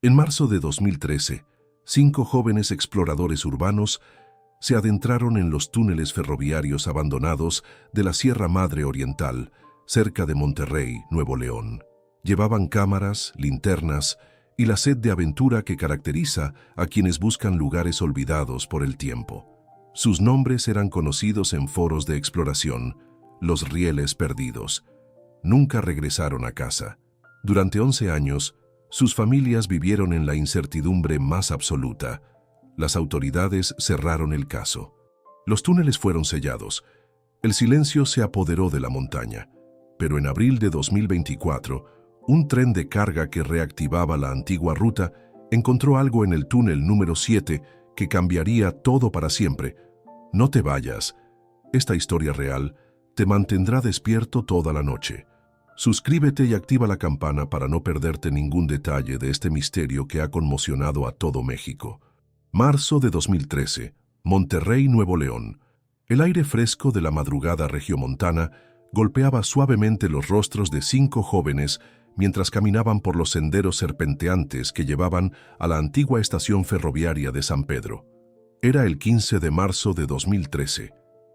En marzo de 2013, 5 jóvenes exploradores urbanos se adentraron en los túneles ferroviarios abandonados de la Sierra Madre Oriental, cerca de Monterrey, Nuevo León. Llevaban cámaras, linternas y la sed de aventura que caracteriza a quienes buscan lugares olvidados por el tiempo. Sus nombres eran conocidos en foros de exploración, los rieles perdidos. Nunca regresaron a casa. Durante 11 años, sus familias vivieron en la incertidumbre más absoluta. Las autoridades cerraron el caso. Los túneles fueron sellados. El silencio se apoderó de la montaña. Pero en abril de 2024, un tren de carga que reactivaba la antigua ruta encontró algo en el túnel número 7 que cambiaría todo para siempre. No te vayas. Esta historia real te mantendrá despierto toda la noche. Suscríbete y activa la campana para no perderte ningún detalle de este misterio que ha conmocionado a todo México. Marzo de 2013, Monterrey, Nuevo León. El aire fresco de la madrugada regiomontana golpeaba suavemente los rostros de 5 jóvenes mientras caminaban por los senderos serpenteantes que llevaban a la antigua estación ferroviaria de San Pedro. Era el 15 de marzo de 2013,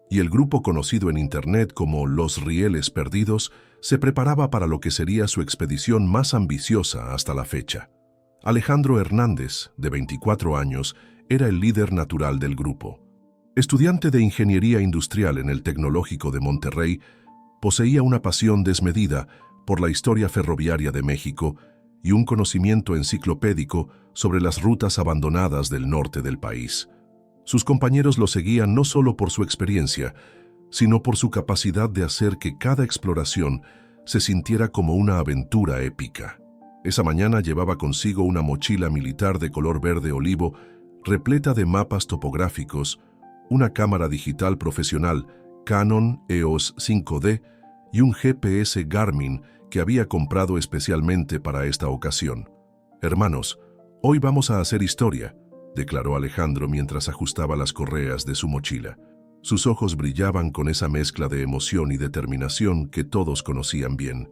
y el grupo conocido en Internet como Los Rieles Perdidos se preparaba para lo que sería su expedición más ambiciosa hasta la fecha. Alejandro Hernández, de 24 años, era el líder natural del grupo. Estudiante de Ingeniería Industrial en el Tecnológico de Monterrey, poseía una pasión desmedida por la historia ferroviaria de México y un conocimiento enciclopédico sobre las rutas abandonadas del norte del país. Sus compañeros lo seguían no solo por su experiencia, sino por su capacidad de hacer que cada exploración se sintiera como una aventura épica. Esa mañana llevaba consigo una mochila militar de color verde olivo repleta de mapas topográficos, una cámara digital profesional Canon EOS 5D y un GPS Garmin que había comprado especialmente para esta ocasión. «Hermanos, hoy vamos a hacer historia», declaró Alejandro mientras ajustaba las correas de su mochila. Sus ojos brillaban con esa mezcla de emoción y determinación que todos conocían bien.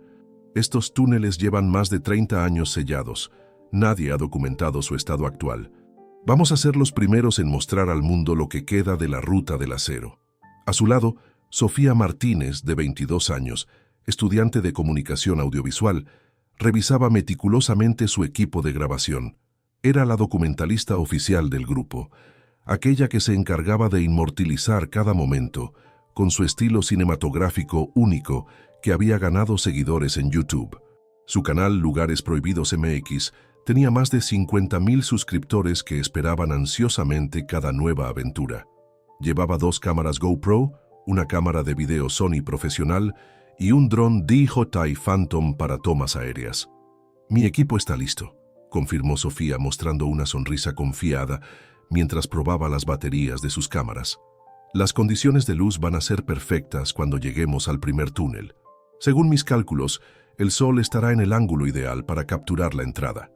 Estos túneles llevan más de 30 años sellados. Nadie ha documentado su estado actual. Vamos a ser los primeros en mostrar al mundo lo que queda de la ruta del acero. A su lado, Sofía Martínez, de 22 años, estudiante de comunicación audiovisual, revisaba meticulosamente su equipo de grabación. Era la documentalista oficial del grupo, aquella que se encargaba de inmortalizar cada momento, con su estilo cinematográfico único que había ganado seguidores en YouTube. Su canal Lugares Prohibidos MX tenía más de 50,000 suscriptores que esperaban ansiosamente cada nueva aventura. Llevaba 2 cámaras GoPro, una cámara de video Sony profesional y un dron DJI Phantom para tomas aéreas. «Mi equipo está listo», confirmó Sofía mostrando una sonrisa confiada mientras probaba las baterías de sus cámaras. «Las condiciones de luz van a ser perfectas cuando lleguemos al primer túnel. Según mis cálculos, el sol estará en el ángulo ideal para capturar la entrada».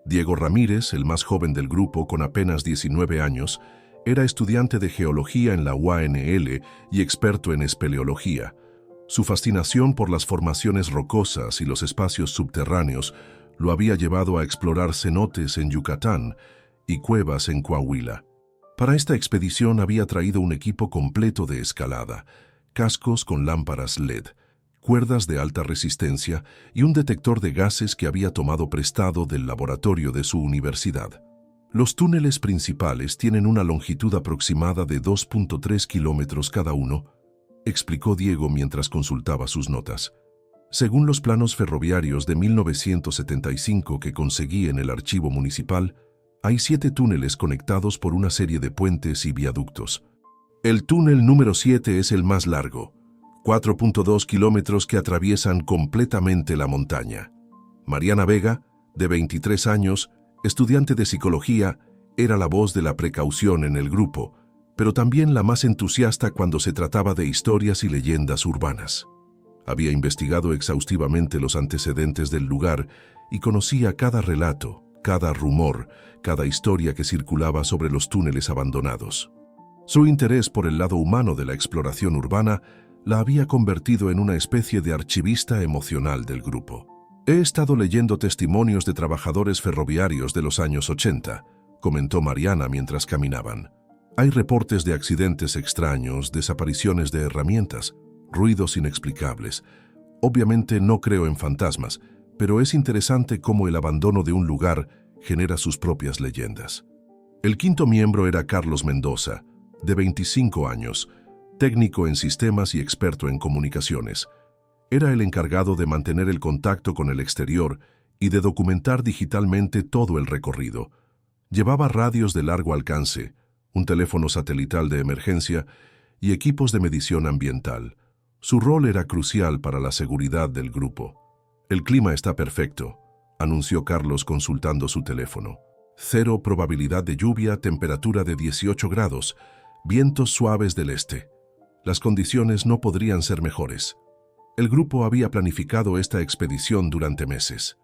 Diego Ramírez, el más joven del grupo con apenas 19 años, era estudiante de geología en la UANL y experto en espeleología. Su fascinación por las formaciones rocosas y los espacios subterráneos lo había llevado a explorar cenotes en Yucatán y cuevas en Coahuila. Para esta expedición había traído un equipo completo de escalada, cascos con lámparas LED, cuerdas de alta resistencia y un detector de gases que había tomado prestado del laboratorio de su universidad. Los túneles principales tienen una longitud aproximada de 2.3 kilómetros cada uno, explicó Diego mientras consultaba sus notas. Según los planos ferroviarios de 1975 que conseguí en el archivo municipal, hay 7 túneles conectados por una serie de puentes y viaductos. El túnel número 7 es el más largo, 4.2 kilómetros que atraviesan completamente la montaña. Mariana Vega, de 23 años, estudiante de psicología, era la voz de la precaución en el grupo, pero también la más entusiasta cuando se trataba de historias y leyendas urbanas. Había investigado exhaustivamente los antecedentes del lugar y conocía cada relato, cada rumor, cada historia que circulaba sobre los túneles abandonados. Su interés por el lado humano de la exploración urbana la había convertido en una especie de archivista emocional del grupo. He estado leyendo testimonios de trabajadores ferroviarios de los años 80, comentó Mariana mientras caminaban. Hay reportes de accidentes extraños, desapariciones de herramientas, ruidos inexplicables. Obviamente no creo en fantasmas, pero es interesante cómo el abandono de un lugar genera sus propias leyendas. El quinto miembro era Carlos Mendoza, de 25 años, técnico en sistemas y experto en comunicaciones. Era el encargado de mantener el contacto con el exterior y de documentar digitalmente todo el recorrido. Llevaba radios de largo alcance, un teléfono satelital de emergencia y equipos de medición ambiental. Su rol era crucial para la seguridad del grupo. El clima está perfecto, anunció Carlos consultando su teléfono. 0 probabilidad de lluvia, temperatura de 18 grados, vientos suaves del este. Las condiciones no podrían ser mejores. El grupo había planificado esta expedición durante meses.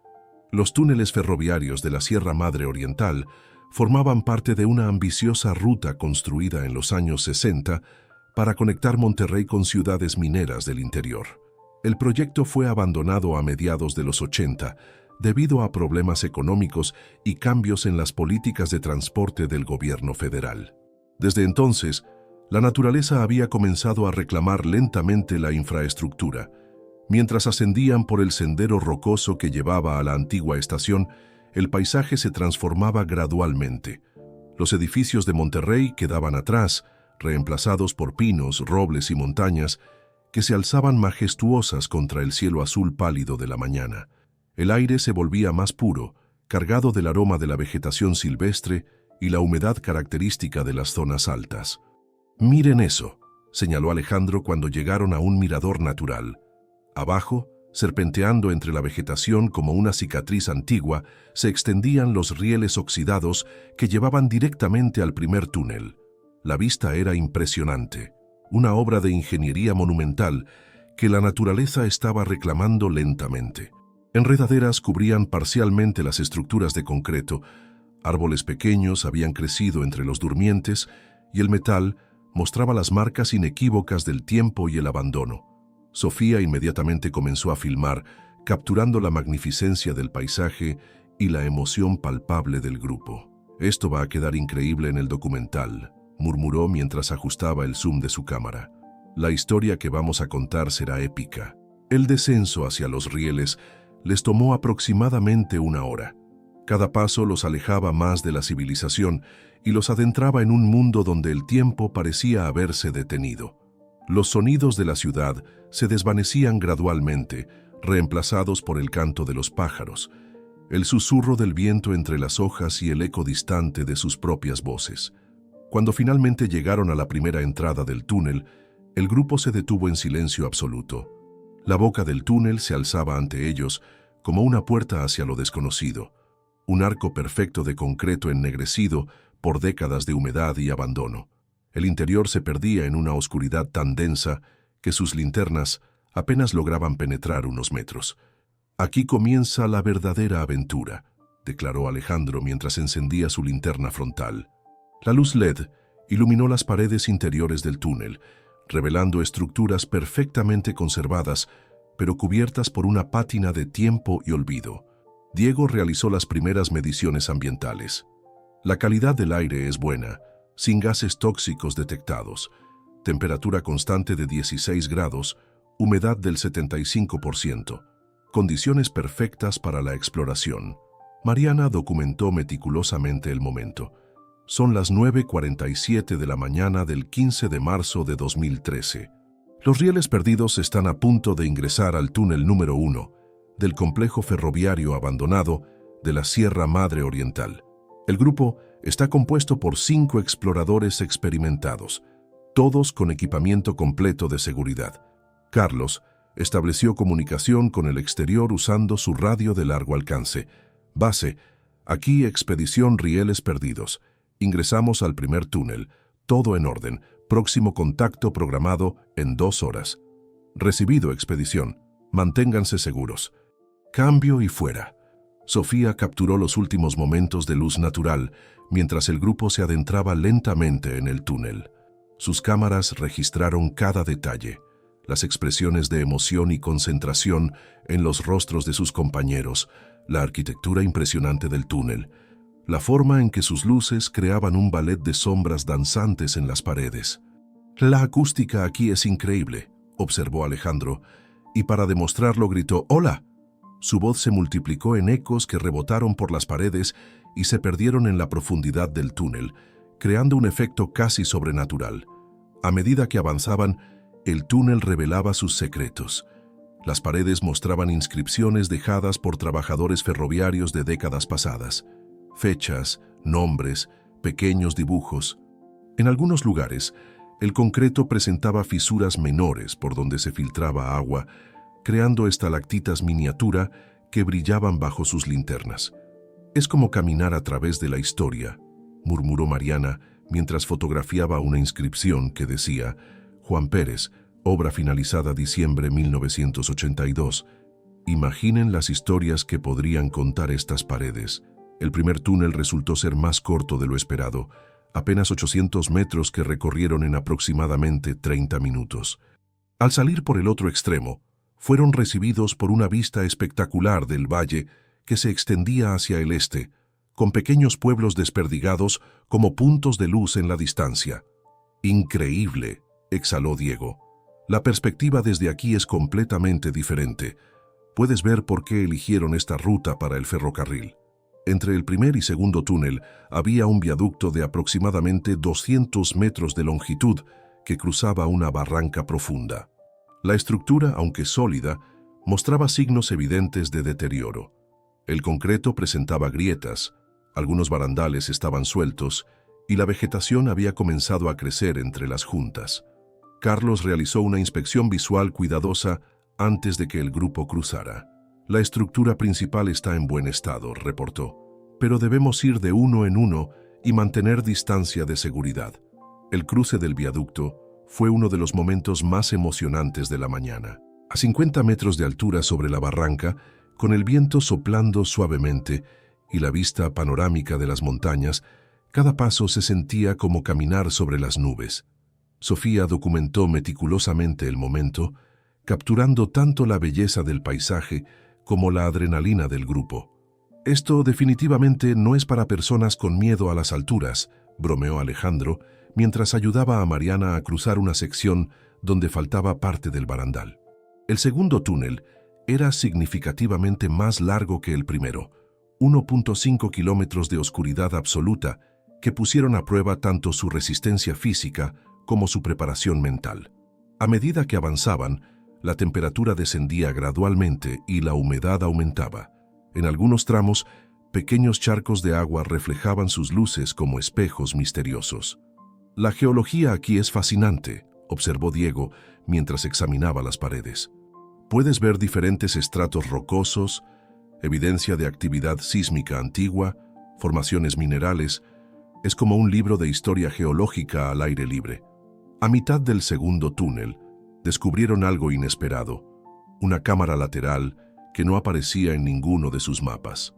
Los túneles ferroviarios de la Sierra Madre Oriental formaban parte de una ambiciosa ruta construida en los años 60 para conectar Monterrey con ciudades mineras del interior. El proyecto fue abandonado a mediados de los 80 debido a problemas económicos y cambios en las políticas de transporte del gobierno federal. Desde entonces, la naturaleza había comenzado a reclamar lentamente la infraestructura. Mientras ascendían por el sendero rocoso que llevaba a la antigua estación, el paisaje se transformaba gradualmente. Los edificios de Monterrey quedaban atrás, reemplazados por pinos, robles y montañas que se alzaban majestuosas contra el cielo azul pálido de la mañana. El aire se volvía más puro, cargado del aroma de la vegetación silvestre y la humedad característica de las zonas altas. «Miren eso», señaló Alejandro cuando llegaron a un mirador natural. Abajo, serpenteando entre la vegetación como una cicatriz antigua, se extendían los rieles oxidados que llevaban directamente al primer túnel. La vista era impresionante, una obra de ingeniería monumental que la naturaleza estaba reclamando lentamente. Enredaderas cubrían parcialmente las estructuras de concreto, árboles pequeños habían crecido entre los durmientes y el metal mostraba las marcas inequívocas del tiempo y el abandono. Sofía inmediatamente comenzó a filmar, capturando la magnificencia del paisaje y la emoción palpable del grupo. «Esto va a quedar increíble en el documental», murmuró mientras ajustaba el zoom de su cámara. «La historia que vamos a contar será épica». El descenso hacia los rieles les tomó aproximadamente 1 hora. Cada paso los alejaba más de la civilización y los adentraba en un mundo donde el tiempo parecía haberse detenido. Los sonidos de la ciudad se desvanecían gradualmente, reemplazados por el canto de los pájaros, el susurro del viento entre las hojas y el eco distante de sus propias voces. Cuando finalmente llegaron a la primera entrada del túnel, el grupo se detuvo en silencio absoluto. La boca del túnel se alzaba ante ellos como una puerta hacia lo desconocido, un arco perfecto de concreto ennegrecido por décadas de humedad y abandono. El interior se perdía en una oscuridad tan densa que sus linternas apenas lograban penetrar unos metros. «Aquí comienza la verdadera aventura», declaró Alejandro mientras encendía su linterna frontal. La luz LED iluminó las paredes interiores del túnel, revelando estructuras perfectamente conservadas, pero cubiertas por una pátina de tiempo y olvido. Diego realizó las primeras mediciones ambientales. La calidad del aire es buena, sin gases tóxicos detectados, temperatura constante de 16 grados, humedad del 75%, condiciones perfectas para la exploración. Mariana documentó meticulosamente el momento. Son las 9:47 de la mañana del 15 de marzo de 2013. Los rieles perdidos están a punto de ingresar al túnel número 1 del complejo ferroviario abandonado de la Sierra Madre Oriental. El grupo está compuesto por 5 exploradores experimentados, todos con equipamiento completo de seguridad. Carlos estableció comunicación con el exterior usando su radio de largo alcance. «Base, aquí expedición Rieles Perdidos. Ingresamos al primer túnel. Todo en orden. Próximo contacto programado en 2 horas. Recibido, expedición. Manténganse seguros». Cambio y fuera. Sofía capturó los últimos momentos de luz natural mientras el grupo se adentraba lentamente en el túnel. Sus cámaras registraron cada detalle: las expresiones de emoción y concentración en los rostros de sus compañeros, la arquitectura impresionante del túnel, la forma en que sus luces creaban un ballet de sombras danzantes en las paredes. «La acústica aquí es increíble», observó Alejandro, y para demostrarlo gritó «¡Hola!». Su voz se multiplicó en ecos que rebotaron por las paredes y se perdieron en la profundidad del túnel, creando un efecto casi sobrenatural. A medida que avanzaban, el túnel revelaba sus secretos. Las paredes mostraban inscripciones dejadas por trabajadores ferroviarios de décadas pasadas. Fechas, nombres, pequeños dibujos. En algunos lugares, el concreto presentaba fisuras menores por donde se filtraba agua, creando estalactitas miniatura que brillaban bajo sus linternas. «Es como caminar a través de la historia», murmuró Mariana mientras fotografiaba una inscripción que decía «Juan Pérez, obra finalizada diciembre 1982. Imaginen las historias que podrían contar estas paredes». El primer túnel resultó ser más corto de lo esperado, apenas 800 metros que recorrieron en aproximadamente 30 minutos. Al salir por el otro extremo, fueron recibidos por una vista espectacular del valle que se extendía hacia el este, con pequeños pueblos desperdigados como puntos de luz en la distancia. «Increíble», exhaló Diego. «La perspectiva desde aquí es completamente diferente. Puedes ver por qué eligieron esta ruta para el ferrocarril». Entre el primer y segundo túnel había un viaducto de aproximadamente 200 metros de longitud que cruzaba una barranca profunda. La estructura, aunque sólida, mostraba signos evidentes de deterioro. El concreto presentaba grietas, algunos barandales estaban sueltos y la vegetación había comenzado a crecer entre las juntas. Carlos realizó una inspección visual cuidadosa antes de que el grupo cruzara. «La estructura principal está en buen estado», reportó, «pero debemos ir de uno en uno y mantener distancia de seguridad». El cruce del viaducto fue uno de los momentos más emocionantes de la mañana. A 50 metros de altura sobre la barranca, con el viento soplando suavemente y la vista panorámica de las montañas, cada paso se sentía como caminar sobre las nubes. Sofía documentó meticulosamente el momento, capturando tanto la belleza del paisaje como la adrenalina del grupo. «Esto definitivamente no es para personas con miedo a las alturas», bromeó Alejandro, mientras ayudaba a Mariana a cruzar una sección donde faltaba parte del barandal. El segundo túnel era significativamente más largo que el primero, 1.5 kilómetros de oscuridad absoluta que pusieron a prueba tanto su resistencia física como su preparación mental. A medida que avanzaban, la temperatura descendía gradualmente y la humedad aumentaba. En algunos tramos, pequeños charcos de agua reflejaban sus luces como espejos misteriosos. «La geología aquí es fascinante», observó Diego mientras examinaba las paredes. «Puedes ver diferentes estratos rocosos, evidencia de actividad sísmica antigua, formaciones minerales. Es como un libro de historia geológica al aire libre». A mitad del segundo túnel, descubrieron algo inesperado, una cámara lateral que no aparecía en ninguno de sus mapas.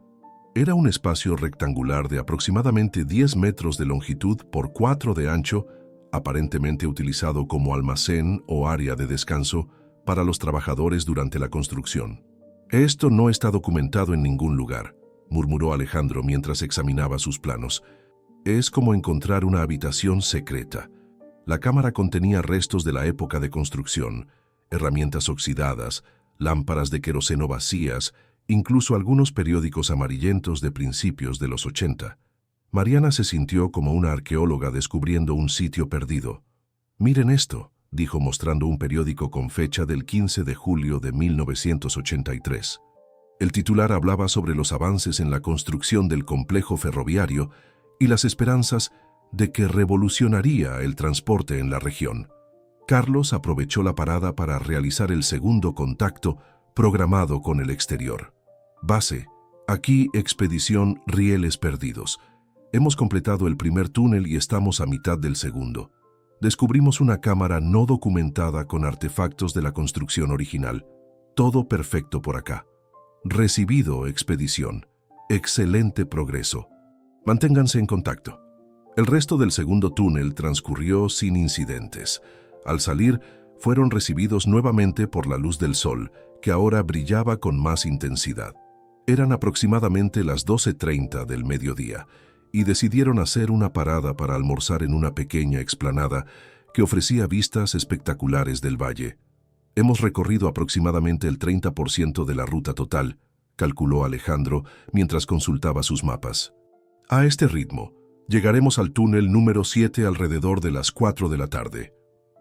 Era un espacio rectangular de aproximadamente 10 metros de longitud por 4 de ancho, aparentemente utilizado como almacén o área de descanso para los trabajadores durante la construcción. «Esto no está documentado en ningún lugar», murmuró Alejandro mientras examinaba sus planos. «Es como encontrar una habitación secreta». La cámara contenía restos de la época de construcción, herramientas oxidadas, lámparas de queroseno vacías, incluso algunos periódicos amarillentos de principios de los 80. Mariana se sintió como una arqueóloga descubriendo un sitio perdido. «Miren esto», dijo mostrando un periódico con fecha del 15 de julio de 1983. El titular hablaba sobre los avances en la construcción del complejo ferroviario y las esperanzas de que revolucionaría el transporte en la región. Carlos aprovechó la parada para realizar el segundo contacto programado con el exterior. «Base, aquí expedición Rieles Perdidos. Hemos completado el primer túnel y estamos a mitad del segundo. Descubrimos una cámara no documentada con artefactos de la construcción original. Todo perfecto por acá. Recibido, expedición. Excelente progreso. Manténganse en contacto». El resto del segundo túnel transcurrió sin incidentes. Al salir, fueron recibidos nuevamente por la luz del sol, que ahora brillaba con más intensidad. Eran aproximadamente las 12:30 del mediodía, y decidieron hacer una parada para almorzar en una pequeña explanada que ofrecía vistas espectaculares del valle. Hemos recorrido aproximadamente el 30% de la ruta total, calculó Alejandro mientras consultaba sus mapas. A este ritmo, llegaremos al túnel número 7 alrededor de las 4 de la tarde.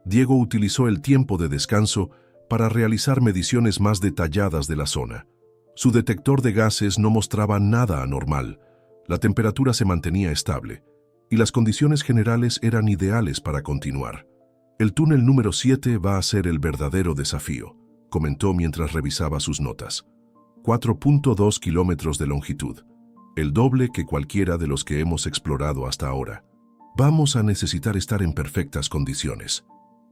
Diego utilizó el tiempo de descanso para realizar mediciones más detalladas de la zona. Su detector de gases no mostraba nada anormal, la temperatura se mantenía estable, y las condiciones generales eran ideales para continuar. El túnel número 7 va a ser el verdadero desafío, comentó mientras revisaba sus notas. 4.2 kilómetros de longitud, el doble que cualquiera de los que hemos explorado hasta ahora. Vamos a necesitar estar en perfectas condiciones.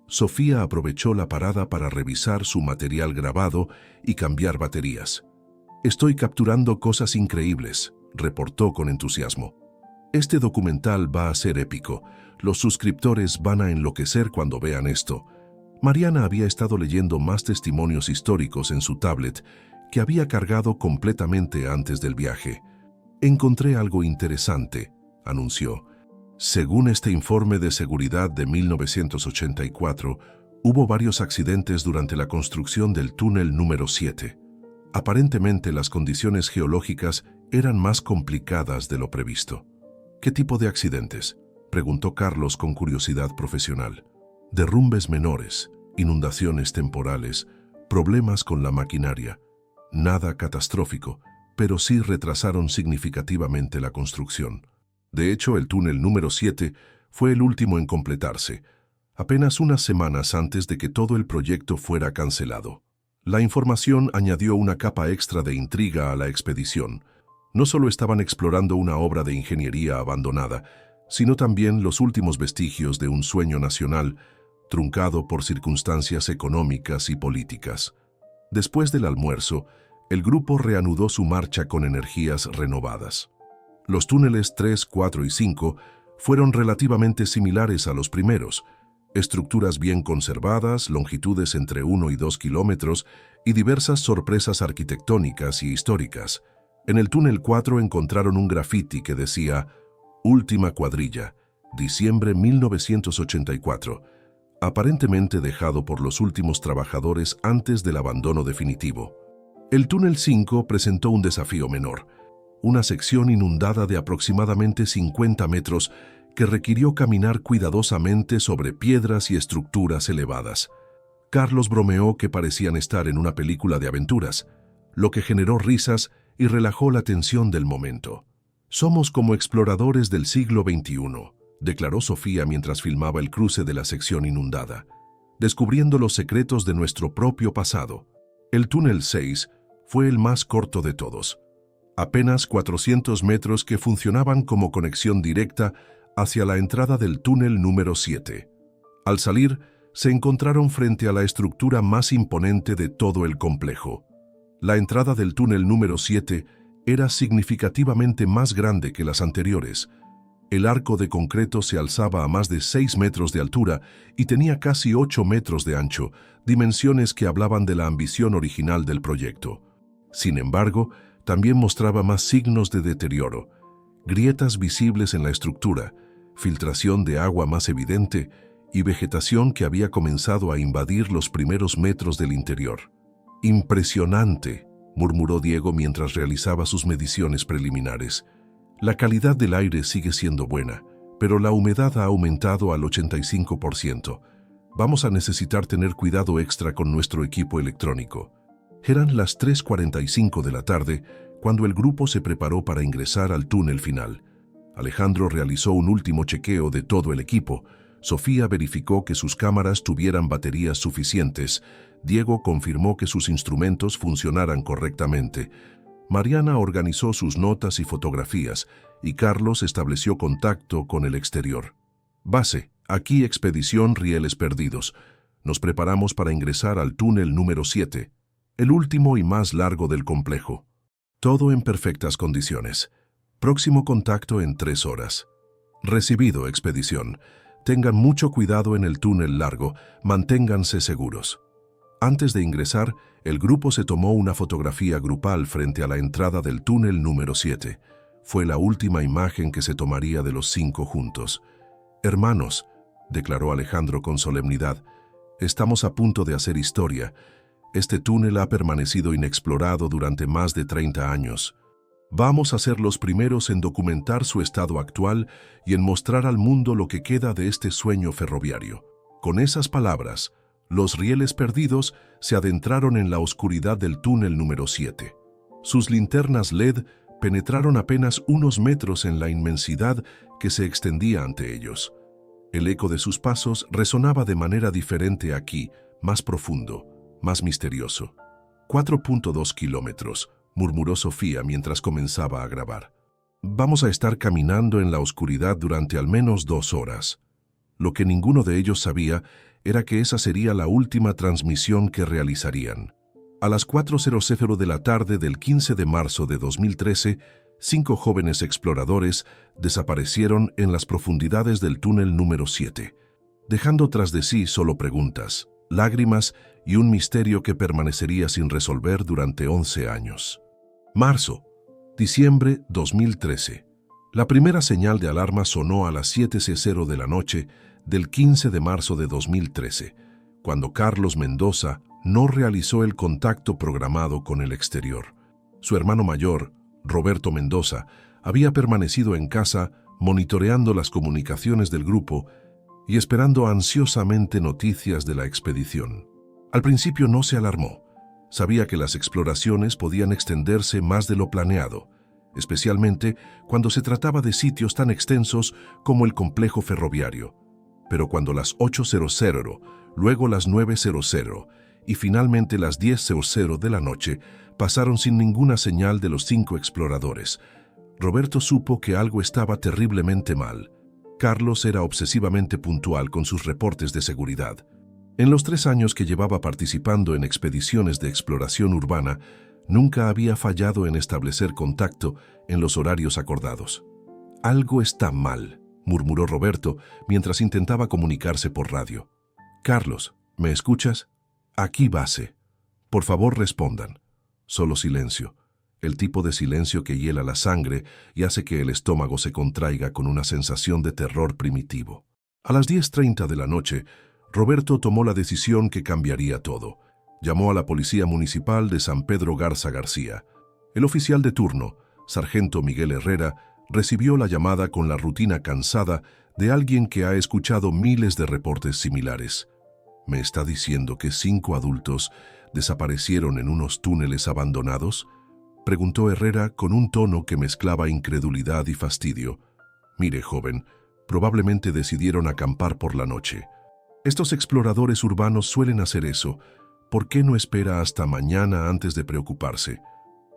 Sofía aprovechó la parada para revisar su material grabado y cambiar baterías. Estoy capturando cosas increíbles, reportó con entusiasmo. Este documental va a ser épico. Los suscriptores van a enloquecer cuando vean esto. Mariana había estado leyendo más testimonios históricos en su tablet que había cargado completamente antes del viaje. Encontré algo interesante, anunció. Según este informe de seguridad de 1984, hubo varios accidentes durante la construcción del túnel número 7. Aparentemente las condiciones geológicas eran más complicadas de lo previsto. ¿Qué tipo de accidentes?, preguntó Carlos con curiosidad profesional. Derrumbes menores, inundaciones temporales, problemas con la maquinaria. Nada catastrófico, pero sí retrasaron significativamente la construcción. De hecho, el túnel número 7 fue el último en completarse, apenas unas semanas antes de que todo el proyecto fuera cancelado. La información añadió una capa extra de intriga a la expedición. No solo estaban explorando una obra de ingeniería abandonada, sino también los últimos vestigios de un sueño nacional, truncado por circunstancias económicas y políticas. Después del almuerzo, el grupo reanudó su marcha con energías renovadas. Los túneles 3, 4 y 5 fueron relativamente similares a los primeros, estructuras bien conservadas, longitudes entre 1 y 2 kilómetros y diversas sorpresas arquitectónicas y históricas. En el túnel 4 encontraron un grafiti que decía «Última cuadrilla, diciembre 1984», aparentemente dejado por los últimos trabajadores antes del abandono definitivo. El túnel 5 presentó un desafío menor, una sección inundada de aproximadamente 50 metros que requirió caminar cuidadosamente sobre piedras y estructuras elevadas. Carlos bromeó que parecían estar en una película de aventuras, lo que generó risas y relajó la tensión del momento. «Somos como exploradores del siglo XXI», declaró Sofía mientras filmaba el cruce de la sección inundada, descubriendo los secretos de nuestro propio pasado. El túnel 6 fue el más corto de todos. Apenas 400 metros que funcionaban como conexión directa hacia la entrada del túnel número 7. Al salir, se encontraron frente a la estructura más imponente de todo el complejo. La entrada del túnel número 7 era significativamente más grande que las anteriores. El arco de concreto se alzaba a más de 6 metros de altura y tenía casi 8 metros de ancho, dimensiones que hablaban de la ambición original del proyecto. Sin embargo, también mostraba más signos de deterioro, grietas visibles en la estructura, filtración de agua más evidente y vegetación que había comenzado a invadir los primeros metros del interior. «Impresionante», murmuró Diego mientras realizaba sus mediciones preliminares. «La calidad del aire sigue siendo buena, pero la humedad ha aumentado al 85%. Vamos a necesitar tener cuidado extra con nuestro equipo electrónico». Eran las 3:45 de la tarde cuando el grupo se preparó para ingresar al túnel final. Alejandro realizó un último chequeo de todo el equipo. Sofía verificó que sus cámaras tuvieran baterías suficientes. Diego confirmó que sus instrumentos funcionaran correctamente. Mariana organizó sus notas y fotografías, y Carlos estableció contacto con el exterior. «Base, aquí Expedición Rieles Perdidos. Nos preparamos para ingresar al túnel número 7, el último y más largo del complejo. Todo en perfectas condiciones. Próximo contacto en 3 horas. Recibido, Expedición. Tengan mucho cuidado en el túnel largo, manténganse seguros. Antes de ingresar, el grupo se tomó una fotografía grupal frente a la entrada del túnel número 7. Fue la última imagen que se tomaría de los 5 juntos. «Hermanos», declaró Alejandro con solemnidad, «estamos a punto de hacer historia. Este túnel ha permanecido inexplorado durante más de 30 años. Vamos a ser los primeros en documentar su estado actual y en mostrar al mundo lo que queda de este sueño ferroviario». Con esas palabras, los rieles perdidos se adentraron en la oscuridad del túnel número 7. Sus linternas LED penetraron apenas unos metros en la inmensidad que se extendía ante ellos. El eco de sus pasos resonaba de manera diferente aquí, más profundo, más misterioso. 4.2 kilómetros, murmuró Sofía mientras comenzaba a grabar. Vamos a estar caminando en la oscuridad durante al menos 2 horas. Lo que ninguno de ellos sabía era que esa sería la última transmisión que realizarían. A las 4:00 de la tarde del 15 de marzo de 2013, 5 jóvenes exploradores desaparecieron en las profundidades del túnel número 7, dejando tras de sí solo preguntas, lágrimas y un misterio que permanecería sin resolver durante 11 años. Marzo, diciembre 2013. La primera señal de alarma sonó a las 7:00 de la noche del 15 de marzo de 2013, cuando Carlos Mendoza no realizó el contacto programado con el exterior. Su hermano mayor, Roberto Mendoza, había permanecido en casa monitoreando las comunicaciones del grupo y esperando ansiosamente noticias de la expedición. Al principio no se alarmó. Sabía que las exploraciones podían extenderse más de lo planeado, especialmente cuando se trataba de sitios tan extensos como el complejo ferroviario. Pero cuando las 8:00, luego las 9:00 y finalmente las 10:00 de la noche pasaron sin ninguna señal de los 5 exploradores, Roberto supo que algo estaba terriblemente mal. Carlos era obsesivamente puntual con sus reportes de seguridad. En los 3 años que llevaba participando en expediciones de exploración urbana, nunca había fallado en establecer contacto en los horarios acordados. «Algo está mal», murmuró Roberto mientras intentaba comunicarse por radio. «Carlos, ¿me escuchas? Aquí base. Por favor, respondan». Solo silencio. El tipo de silencio que hiela la sangre y hace que el estómago se contraiga con una sensación de terror primitivo. A las 10:30 de la noche, Roberto tomó la decisión que cambiaría todo. Llamó a la Policía Municipal de San Pedro Garza García. El oficial de turno, sargento Miguel Herrera, recibió la llamada con la rutina cansada de alguien que ha escuchado miles de reportes similares. ¿Me está diciendo que 5 adultos desaparecieron en unos túneles abandonados?, preguntó Herrera con un tono que mezclaba incredulidad y fastidio. «Mire, joven, probablemente decidieron acampar por la noche. Estos exploradores urbanos suelen hacer eso. ¿Por qué no espera hasta mañana antes de preocuparse?»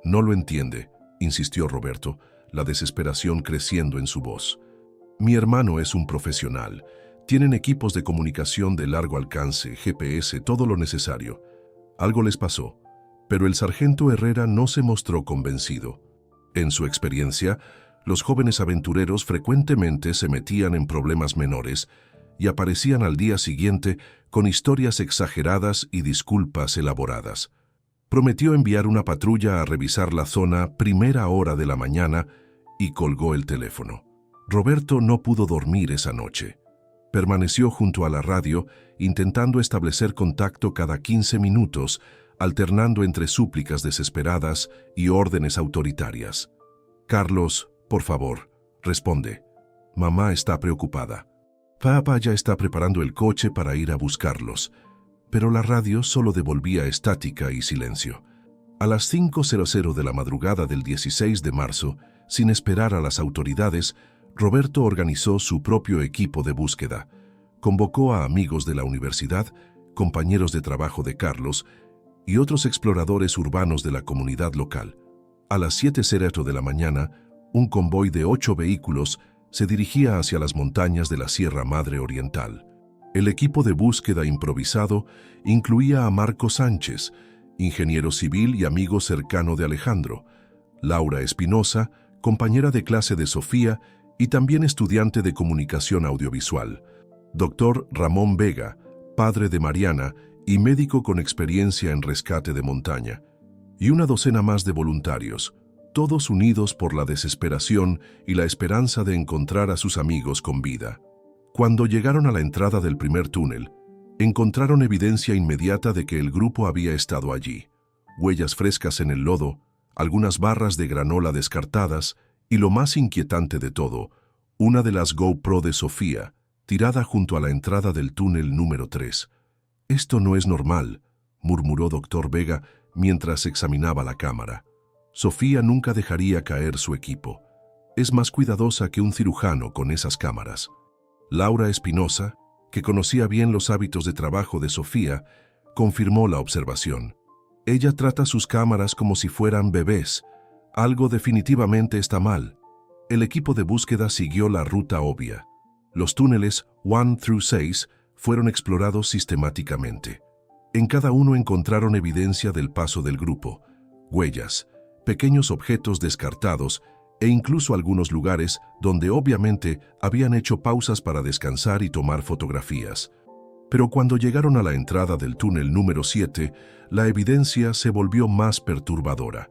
«No lo entiende», insistió Roberto, la desesperación creciendo en su voz. «Mi hermano es un profesional. Tienen equipos de comunicación de largo alcance, GPS, todo lo necesario. Algo les pasó». Pero el sargento Herrera no se mostró convencido. En su experiencia, los jóvenes aventureros frecuentemente se metían en problemas menores y aparecían al día siguiente con historias exageradas y disculpas elaboradas. Prometió enviar una patrulla a revisar la zona primera hora de la mañana y colgó el teléfono. Roberto no pudo dormir esa noche. Permaneció junto a la radio intentando establecer contacto cada 15 minutos, alternando entre súplicas desesperadas y órdenes autoritarias. «Carlos, por favor, responde. Mamá está preocupada. Papá ya está preparando el coche para ir a buscarlos». Pero la radio solo devolvía estática y silencio. A las 5:00 de la madrugada del 16 de marzo, sin esperar a las autoridades, Roberto organizó su propio equipo de búsqueda. Convocó a amigos de la universidad, compañeros de trabajo de Carlos y otros exploradores urbanos de la comunidad local. A las 7:00 de la mañana, un convoy de 8 vehículos se dirigía hacia las montañas de la Sierra Madre Oriental. El equipo de búsqueda improvisado incluía a Marco Sánchez, ingeniero civil y amigo cercano de Alejandro, Laura Espinosa, compañera de clase de Sofía y también estudiante de comunicación audiovisual, Dr. Ramón Vega, padre de Mariana y médico con experiencia en rescate de montaña, y una docena más de voluntarios, todos unidos por la desesperación y la esperanza de encontrar a sus amigos con vida. Cuando llegaron a la entrada del primer túnel, encontraron evidencia inmediata de que el grupo había estado allí. Huellas frescas en el lodo, algunas barras de granola descartadas y, lo más inquietante de todo, una de las GoPro de Sofía, tirada junto a la entrada del túnel número 3. «Esto no es normal», murmuró Dr. Vega mientras examinaba la cámara. Sofía nunca dejaría caer su equipo. Es más cuidadosa que un cirujano con esas cámaras. Laura Espinosa, que conocía bien los hábitos de trabajo de Sofía, confirmó la observación. Ella trata sus cámaras como si fueran bebés. Algo definitivamente está mal. El equipo de búsqueda siguió la ruta obvia. Los túneles 1 through 6 fueron explorados sistemáticamente. En cada uno encontraron evidencia del paso del grupo, huellas, pequeños objetos descartados e incluso algunos lugares donde obviamente habían hecho pausas para descansar y tomar fotografías. Pero cuando llegaron a la entrada del túnel número 7, la evidencia se volvió más perturbadora.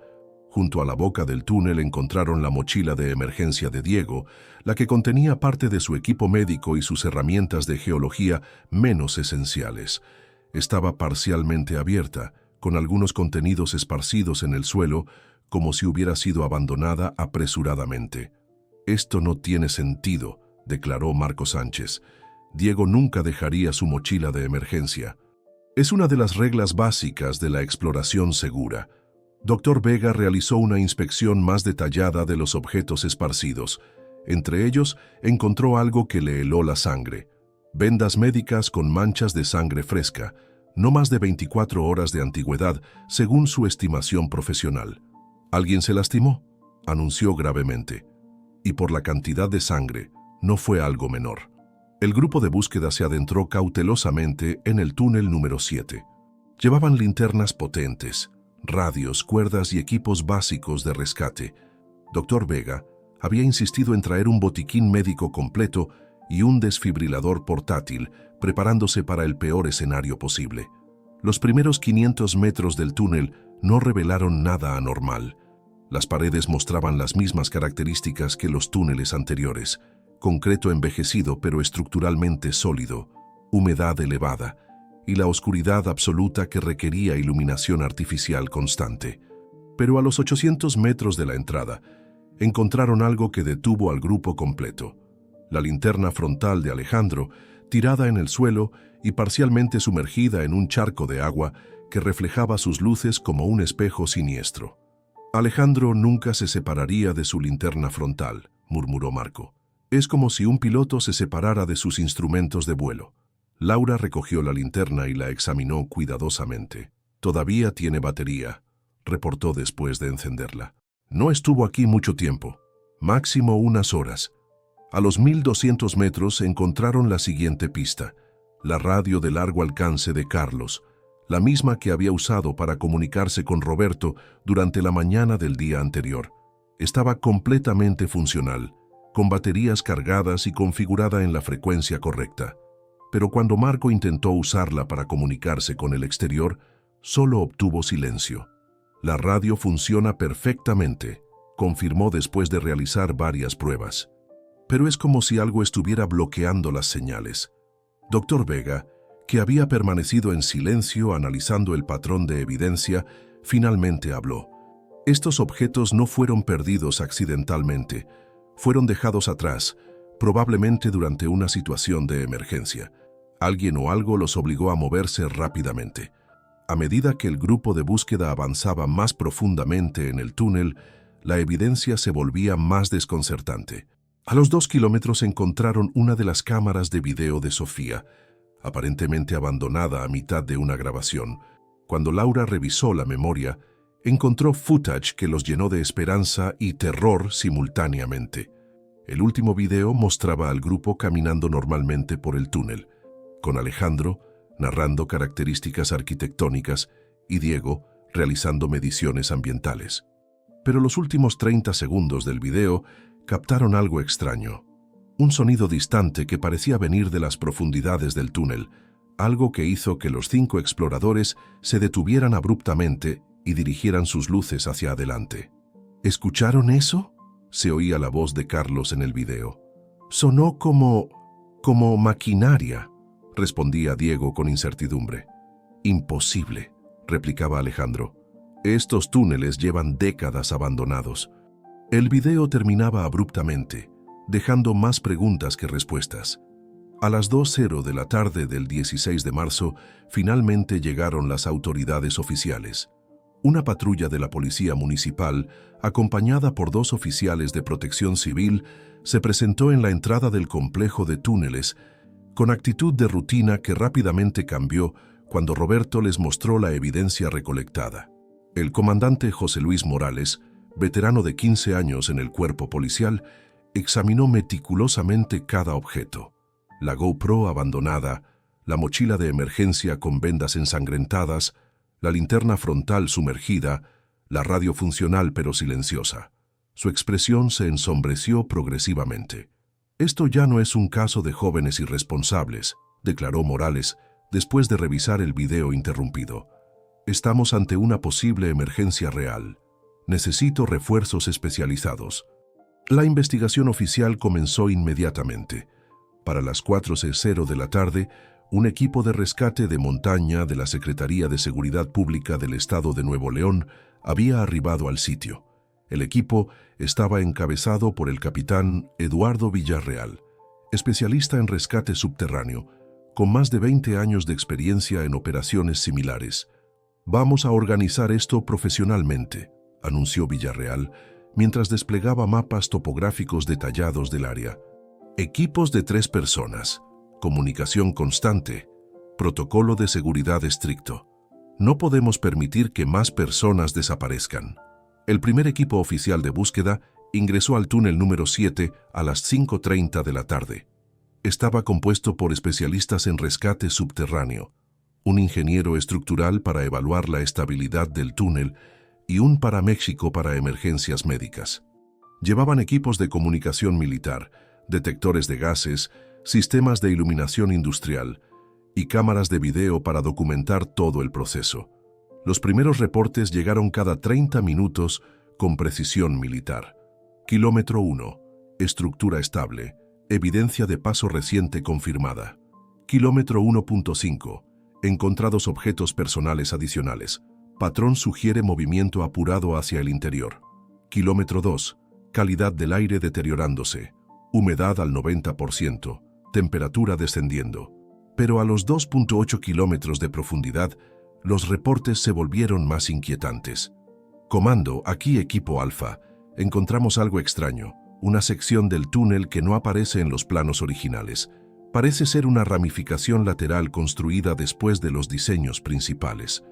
Junto a la boca del túnel encontraron la mochila de emergencia de Diego, la que contenía parte de su equipo médico y sus herramientas de geología menos esenciales. Estaba parcialmente abierta, con algunos contenidos esparcidos en el suelo, como si hubiera sido abandonada apresuradamente. «Esto no tiene sentido», declaró Marco Sánchez. «Diego nunca dejaría su mochila de emergencia. Es una de las reglas básicas de la exploración segura». Dr. Vega realizó una inspección más detallada de los objetos esparcidos. Entre ellos, encontró algo que le heló la sangre. Vendas médicas con manchas de sangre fresca, no más de 24 horas de antigüedad, según su estimación profesional. «¿Alguien se lastimó?», anunció gravemente. Y por la cantidad de sangre, no fue algo menor. El grupo de búsqueda se adentró cautelosamente en el túnel número 7. Llevaban linternas potentes, radios, cuerdas y equipos básicos de rescate. Dr. Vega había insistido en traer un botiquín médico completo y un desfibrilador portátil, preparándose para el peor escenario posible. Los primeros 500 metros del túnel no revelaron nada anormal. Las paredes mostraban las mismas características que los túneles anteriores: concreto envejecido pero estructuralmente sólido, humedad elevada y la oscuridad absoluta que requería iluminación artificial constante. Pero a los 800 metros de la entrada, encontraron algo que detuvo al grupo completo: la linterna frontal de Alejandro, tirada en el suelo y parcialmente sumergida en un charco de agua que reflejaba sus luces como un espejo siniestro. «Alejandro nunca se separaría de su linterna frontal», murmuró Marco. «Es como si un piloto se separara de sus instrumentos de vuelo». Laura recogió la linterna y la examinó cuidadosamente. «Todavía tiene batería», reportó después de encenderla. «No estuvo aquí mucho tiempo, máximo unas horas». A los 1200 metros encontraron la siguiente pista: la radio de largo alcance de Carlos, la misma que había usado para comunicarse con Roberto durante la mañana del día anterior. Estaba completamente funcional, con baterías cargadas y configurada en la frecuencia correcta. Pero cuando Marco intentó usarla para comunicarse con el exterior, solo obtuvo silencio. «La radio funciona perfectamente», confirmó después de realizar varias pruebas. «Pero es como si algo estuviera bloqueando las señales». Dr. Vega, que había permanecido en silencio analizando el patrón de evidencia, finalmente habló. «Estos objetos no fueron perdidos accidentalmente, fueron dejados atrás, probablemente durante una situación de emergencia. Alguien o algo los obligó a moverse rápidamente». A medida que el grupo de búsqueda avanzaba más profundamente en el túnel, la evidencia se volvía más desconcertante. A los 2 kilómetros encontraron una de las cámaras de video de Sofía, aparentemente abandonada a mitad de una grabación. Cuando Laura revisó la memoria, encontró footage que los llenó de esperanza y terror simultáneamente. El último video mostraba al grupo caminando normalmente por el túnel, con Alejandro narrando características arquitectónicas y Diego realizando mediciones ambientales. Pero los últimos 30 segundos del video captaron algo extraño. Un sonido distante que parecía venir de las profundidades del túnel, algo que hizo que los 5 exploradores se detuvieran abruptamente y dirigieran sus luces hacia adelante. ¿Escucharon eso?, se oía la voz de Carlos en el video. Sonó como maquinaria, respondía Diego con incertidumbre. Imposible, replicaba Alejandro. Estos túneles llevan décadas abandonados. El video terminaba abruptamente, dejando más preguntas que respuestas. A las 2:00 de la tarde del 16 de marzo, finalmente llegaron las autoridades oficiales. Una patrulla de la Policía Municipal, acompañada por 2 oficiales de Protección Civil, se presentó en la entrada del complejo de túneles, con actitud de rutina que rápidamente cambió cuando Roberto les mostró la evidencia recolectada. El comandante José Luis Morales, veterano de 15 años en el cuerpo policial, examinó meticulosamente cada objeto. La GoPro abandonada, la mochila de emergencia con vendas ensangrentadas, la linterna frontal sumergida, la radio funcional pero silenciosa. Su expresión se ensombreció progresivamente. Esto ya no es un caso de jóvenes irresponsables, declaró Morales, después de revisar el video interrumpido. Estamos ante una posible emergencia real. Necesito refuerzos especializados. La investigación oficial comenzó inmediatamente. Para las 4:00 de la tarde, un equipo de rescate de montaña de la Secretaría de Seguridad Pública del Estado de Nuevo León había arribado al sitio. El equipo estaba encabezado por el capitán Eduardo Villarreal, especialista en rescate subterráneo, con más de 20 años de experiencia en operaciones similares. Vamos a organizar esto profesionalmente, anunció Villarreal, mientras desplegaba mapas topográficos detallados del área. Equipos de 3 personas, comunicación constante, protocolo de seguridad estricto. No podemos permitir que más personas desaparezcan. El primer equipo oficial de búsqueda ingresó al túnel número 7 a las 5:30 de la tarde. Estaba compuesto por especialistas en rescate subterráneo, un ingeniero estructural para evaluar la estabilidad del túnel y un paraméxico para emergencias médicas. Llevaban equipos de comunicación militar, detectores de gases, sistemas de iluminación industrial y cámaras de video para documentar todo el proceso. Los primeros reportes llegaron cada 30 minutos con precisión militar. Kilómetro 1. Estructura estable. Evidencia de paso reciente confirmada. Kilómetro 1.5. Encontrados objetos personales adicionales. Patrón sugiere movimiento apurado hacia el interior. Kilómetro 2. Calidad del aire deteriorándose. Humedad al 90%. Temperatura descendiendo. Pero a los 2.8 kilómetros de profundidad, los reportes se volvieron más inquietantes. Comando, aquí equipo Alfa. Encontramos algo extraño, una sección del túnel que no aparece en los planos originales. Parece ser una ramificación lateral construida después de los diseños principales.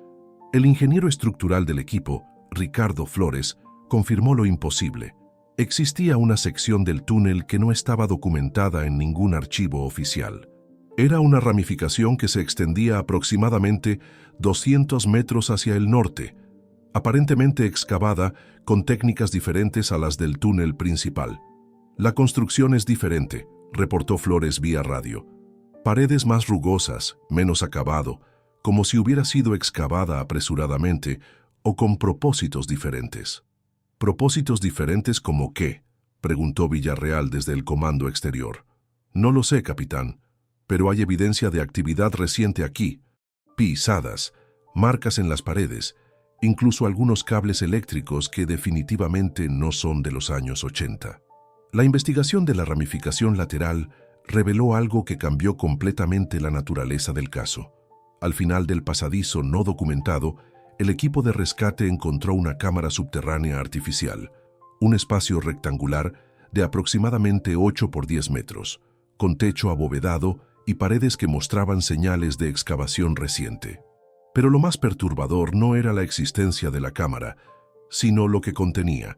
El ingeniero estructural del equipo, Ricardo Flores, confirmó lo imposible. Existía una sección del túnel que no estaba documentada en ningún archivo oficial. Era una ramificación que se extendía aproximadamente 200 metros hacia el norte, aparentemente excavada con técnicas diferentes a las del túnel principal. La construcción es diferente, reportó Flores vía radio. Paredes más rugosas, menos acabado, como si hubiera sido excavada apresuradamente o con propósitos diferentes. ¿Propósitos diferentes como qué?, preguntó Villarreal desde el comando exterior. No lo sé, capitán, pero hay evidencia de actividad reciente aquí. Pisadas, marcas en las paredes, incluso algunos cables eléctricos que definitivamente no son de los años 80. La investigación de la ramificación lateral reveló algo que cambió completamente la naturaleza del caso. Al final del pasadizo no documentado, el equipo de rescate encontró una cámara subterránea artificial, un espacio rectangular de aproximadamente 8 por 10 metros, con techo abovedado y paredes que mostraban señales de excavación reciente. Pero lo más perturbador no era la existencia de la cámara, sino lo que contenía: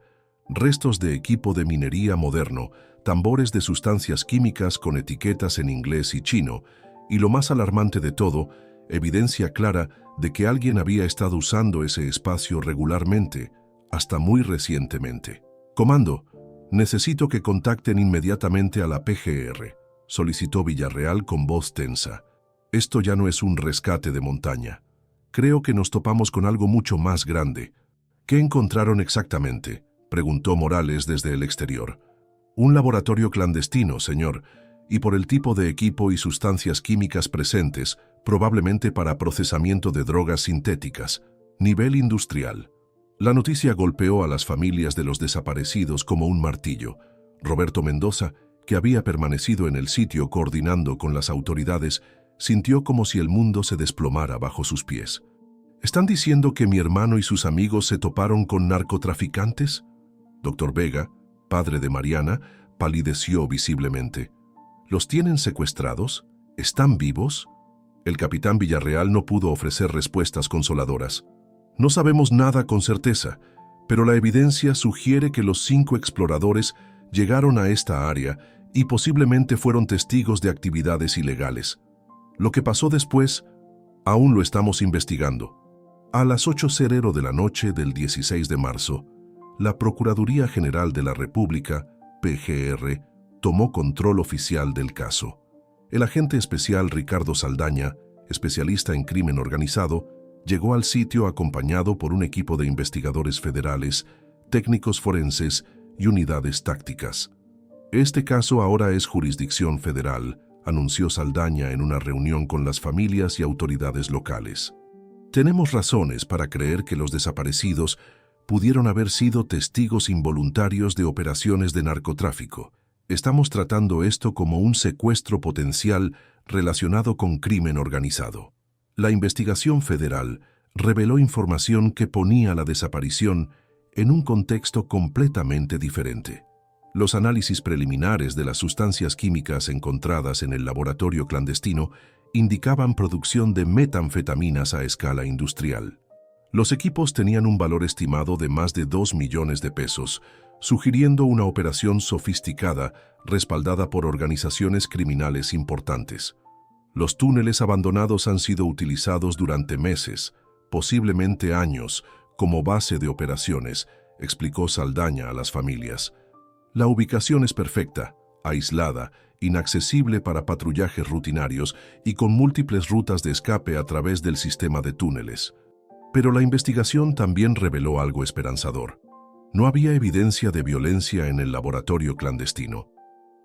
restos de equipo de minería moderno, tambores de sustancias químicas con etiquetas en inglés y chino, y lo más alarmante de todo, evidencia clara de que alguien había estado usando ese espacio regularmente, hasta muy recientemente. Comando, Necesito que contacten inmediatamente a la PGR, solicitó Villarreal con voz tensa. Esto ya no es un rescate de montaña. Creo que nos topamos con algo mucho más grande. ¿Qué encontraron exactamente?, preguntó Morales desde el exterior. Un laboratorio clandestino, señor, y por el tipo de equipo y sustancias químicas presentes, probablemente para procesamiento de drogas sintéticas, nivel industrial. La noticia golpeó a las familias de los desaparecidos como un martillo. Roberto Mendoza, que había permanecido en el sitio coordinando con las autoridades, sintió como si el mundo se desplomara bajo sus pies. ¿Están diciendo que mi hermano y sus amigos se toparon con narcotraficantes? Dr. Vega, padre de Mariana, palideció visiblemente. ¿Los tienen secuestrados? ¿Están vivos? El capitán Villarreal no pudo ofrecer respuestas consoladoras. No sabemos nada con certeza, pero la evidencia sugiere que los 5 exploradores llegaron a esta área y posiblemente fueron testigos de actividades ilegales. Lo que pasó después, aún lo estamos investigando. A las 8:00 de la noche del 16 de marzo, la Procuraduría General de la República, PGR, tomó control oficial del caso. El agente especial Ricardo Saldaña, especialista en crimen organizado, llegó al sitio acompañado por un equipo de investigadores federales, técnicos forenses y unidades tácticas. Este caso ahora es jurisdicción federal, anunció Saldaña en una reunión con las familias y autoridades locales. Tenemos razones para creer que los desaparecidos pudieron haber sido testigos involuntarios de operaciones de narcotráfico. Estamos tratando esto como un secuestro potencial relacionado con crimen organizado. La investigación federal reveló información que ponía la desaparición en un contexto completamente diferente. Los análisis preliminares de las sustancias químicas encontradas en el laboratorio clandestino indicaban producción de metanfetaminas a escala industrial. Los equipos tenían un valor estimado de más de 2 millones de pesos, sugiriendo una operación sofisticada respaldada por organizaciones criminales importantes. Los túneles abandonados han sido utilizados durante meses, posiblemente años, como base de operaciones, explicó Saldaña a las familias. La ubicación es perfecta, aislada, inaccesible para patrullajes rutinarios y con múltiples rutas de escape a través del sistema de túneles. Pero la investigación también reveló algo esperanzador. No había evidencia de violencia en el laboratorio clandestino.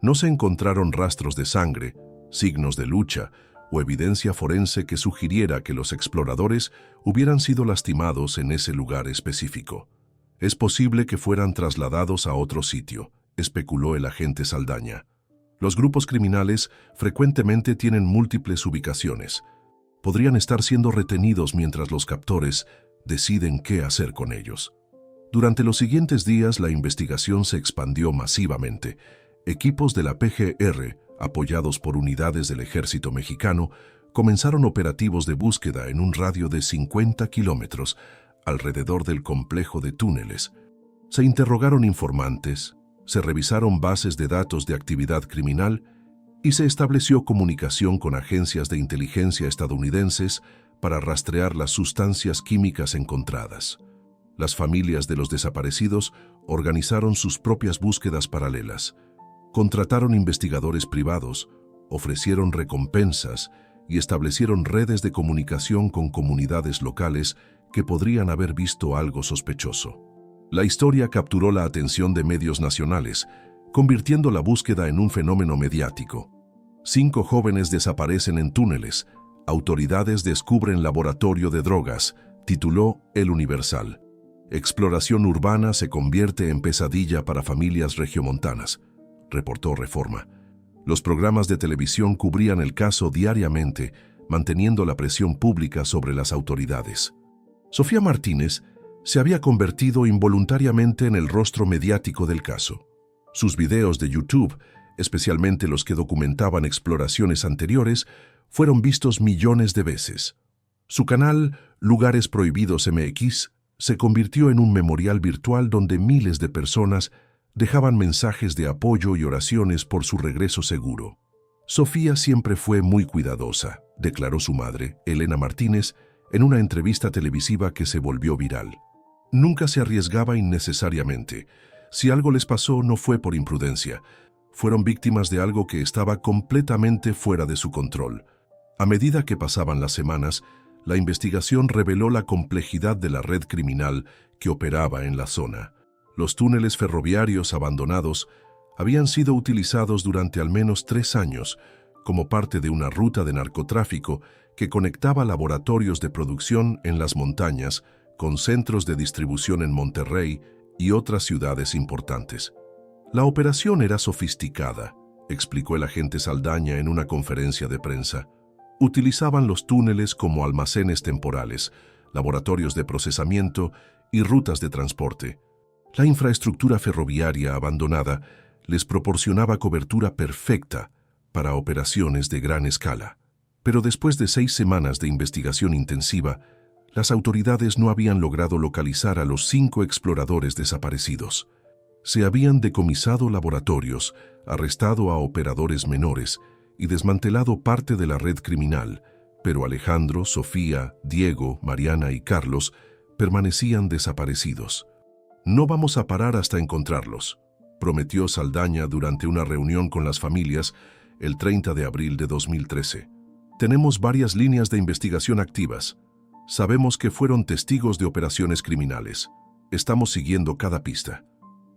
No se encontraron rastros de sangre, signos de lucha o evidencia forense que sugiriera que los exploradores hubieran sido lastimados en ese lugar específico. Es posible que fueran trasladados a otro sitio, especuló el agente Saldaña. Los grupos criminales frecuentemente tienen múltiples ubicaciones. Podrían estar siendo retenidos mientras los captores deciden qué hacer con ellos. Durante los siguientes días la investigación se expandió masivamente. Equipos de la PGR, apoyados por unidades del ejército mexicano, comenzaron operativos de búsqueda en un radio de 50 kilómetros alrededor del complejo de túneles. Se interrogaron informantes, se revisaron bases de datos de actividad criminal y se estableció comunicación con agencias de inteligencia estadounidenses para rastrear las sustancias químicas encontradas. Las familias de los desaparecidos organizaron sus propias búsquedas paralelas, contrataron investigadores privados, ofrecieron recompensas y establecieron redes de comunicación con comunidades locales que podrían haber visto algo sospechoso. La historia capturó la atención de medios nacionales, convirtiendo la búsqueda en un fenómeno mediático. 5 jóvenes desaparecen en túneles. Autoridades descubren laboratorio de drogas, tituló El Universal. Exploración urbana se convierte en pesadilla para familias regiomontanas, reportó Reforma. Los programas de televisión cubrían el caso diariamente, manteniendo la presión pública sobre las autoridades. Sofía Martínez se había convertido involuntariamente en el rostro mediático del caso. Sus videos de YouTube, especialmente los que documentaban exploraciones anteriores, fueron vistos millones de veces. Su canal, Lugares Prohibidos MX, se convirtió en un memorial virtual donde miles de personas dejaban mensajes de apoyo y oraciones por su regreso seguro. Sofía siempre fue muy cuidadosa, declaró su madre, Elena Martínez, en una entrevista televisiva que se volvió viral. Nunca se arriesgaba innecesariamente. Si algo les pasó, no fue por imprudencia. Fueron víctimas de algo que estaba completamente fuera de su control. A medida que pasaban las semanas, la investigación reveló la complejidad de la red criminal que operaba en la zona. Los túneles ferroviarios abandonados habían sido utilizados durante al menos 3 años como parte de una ruta de narcotráfico que conectaba laboratorios de producción en las montañas con centros de distribución en Monterrey y otras ciudades importantes. La operación era sofisticada, explicó el agente Saldaña en una conferencia de prensa. Utilizaban los túneles como almacenes temporales, laboratorios de procesamiento y rutas de transporte. La infraestructura ferroviaria abandonada les proporcionaba cobertura perfecta para operaciones de gran escala. Pero después de 6 semanas de investigación intensiva, las autoridades no habían logrado localizar a los 5 exploradores desaparecidos. Se habían decomisado laboratorios, arrestado a operadores menores y desmantelado parte de la red criminal, pero Alejandro, Sofía, Diego, Mariana y Carlos permanecían desaparecidos. «No vamos a parar hasta encontrarlos», prometió Saldaña durante una reunión con las familias el 30 de abril de 2013. «Tenemos varias líneas de investigación activas. Sabemos que fueron testigos de operaciones criminales. Estamos siguiendo cada pista».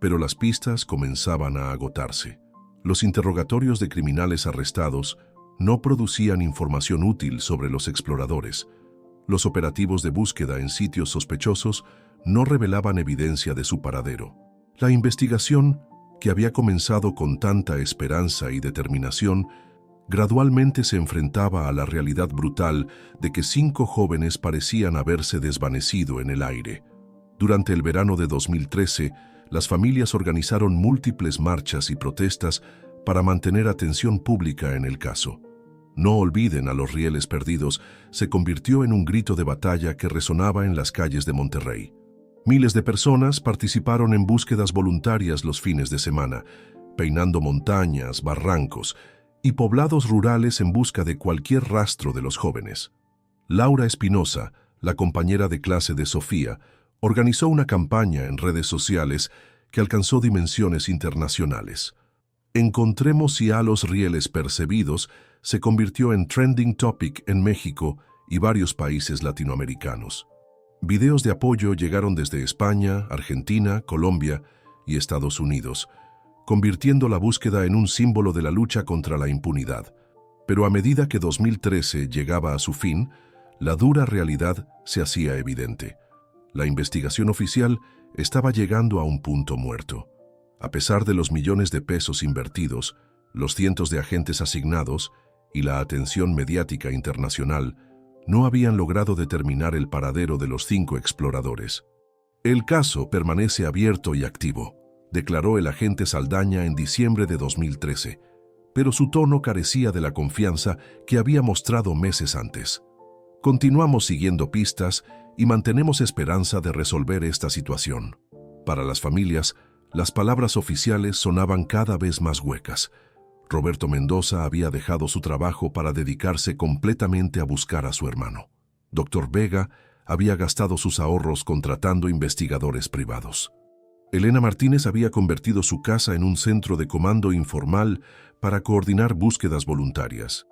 Pero las pistas comenzaban a agotarse. Los interrogatorios de criminales arrestados no producían información útil sobre los exploradores. Los operativos de búsqueda en sitios sospechosos no revelaban evidencia de su paradero. La investigación, que había comenzado con tanta esperanza y determinación, gradualmente se enfrentaba a la realidad brutal de que 5 jóvenes parecían haberse desvanecido en el aire. Durante el verano de 2013, las familias organizaron múltiples marchas y protestas para mantener atención pública en el caso. «No olviden a los rieles perdidos» se convirtió en un grito de batalla que resonaba en las calles de Monterrey. Miles de personas participaron en búsquedas voluntarias los fines de semana, peinando montañas, barrancos y poblados rurales en busca de cualquier rastro de los jóvenes. Laura Espinosa, la compañera de clase de Sofía, organizó una campaña en redes sociales que alcanzó dimensiones internacionales. «Encontremos ya a los rieles percebidos» se convirtió en trending topic en México y varios países latinoamericanos. Videos de apoyo llegaron desde España, Argentina, Colombia y Estados Unidos, convirtiendo la búsqueda en un símbolo de la lucha contra la impunidad. Pero a medida que 2013 llegaba a su fin, la dura realidad se hacía evidente. La investigación oficial estaba llegando a un punto muerto. A pesar de los millones de pesos invertidos, los cientos de agentes asignados y la atención mediática internacional, no habían logrado determinar el paradero de los 5 exploradores. «El caso permanece abierto y activo», declaró el agente Saldaña en diciembre de 2013, pero su tono carecía de la confianza que había mostrado meses antes. «Continuamos siguiendo pistas y mantenemos esperanza de resolver esta situación». Para las familias, las palabras oficiales sonaban cada vez más huecas. Roberto Mendoza había dejado su trabajo para dedicarse completamente a buscar a su hermano. Dr. Vega había gastado sus ahorros contratando investigadores privados. Elena Martínez había convertido su casa en un centro de comando informal para coordinar búsquedas voluntarias.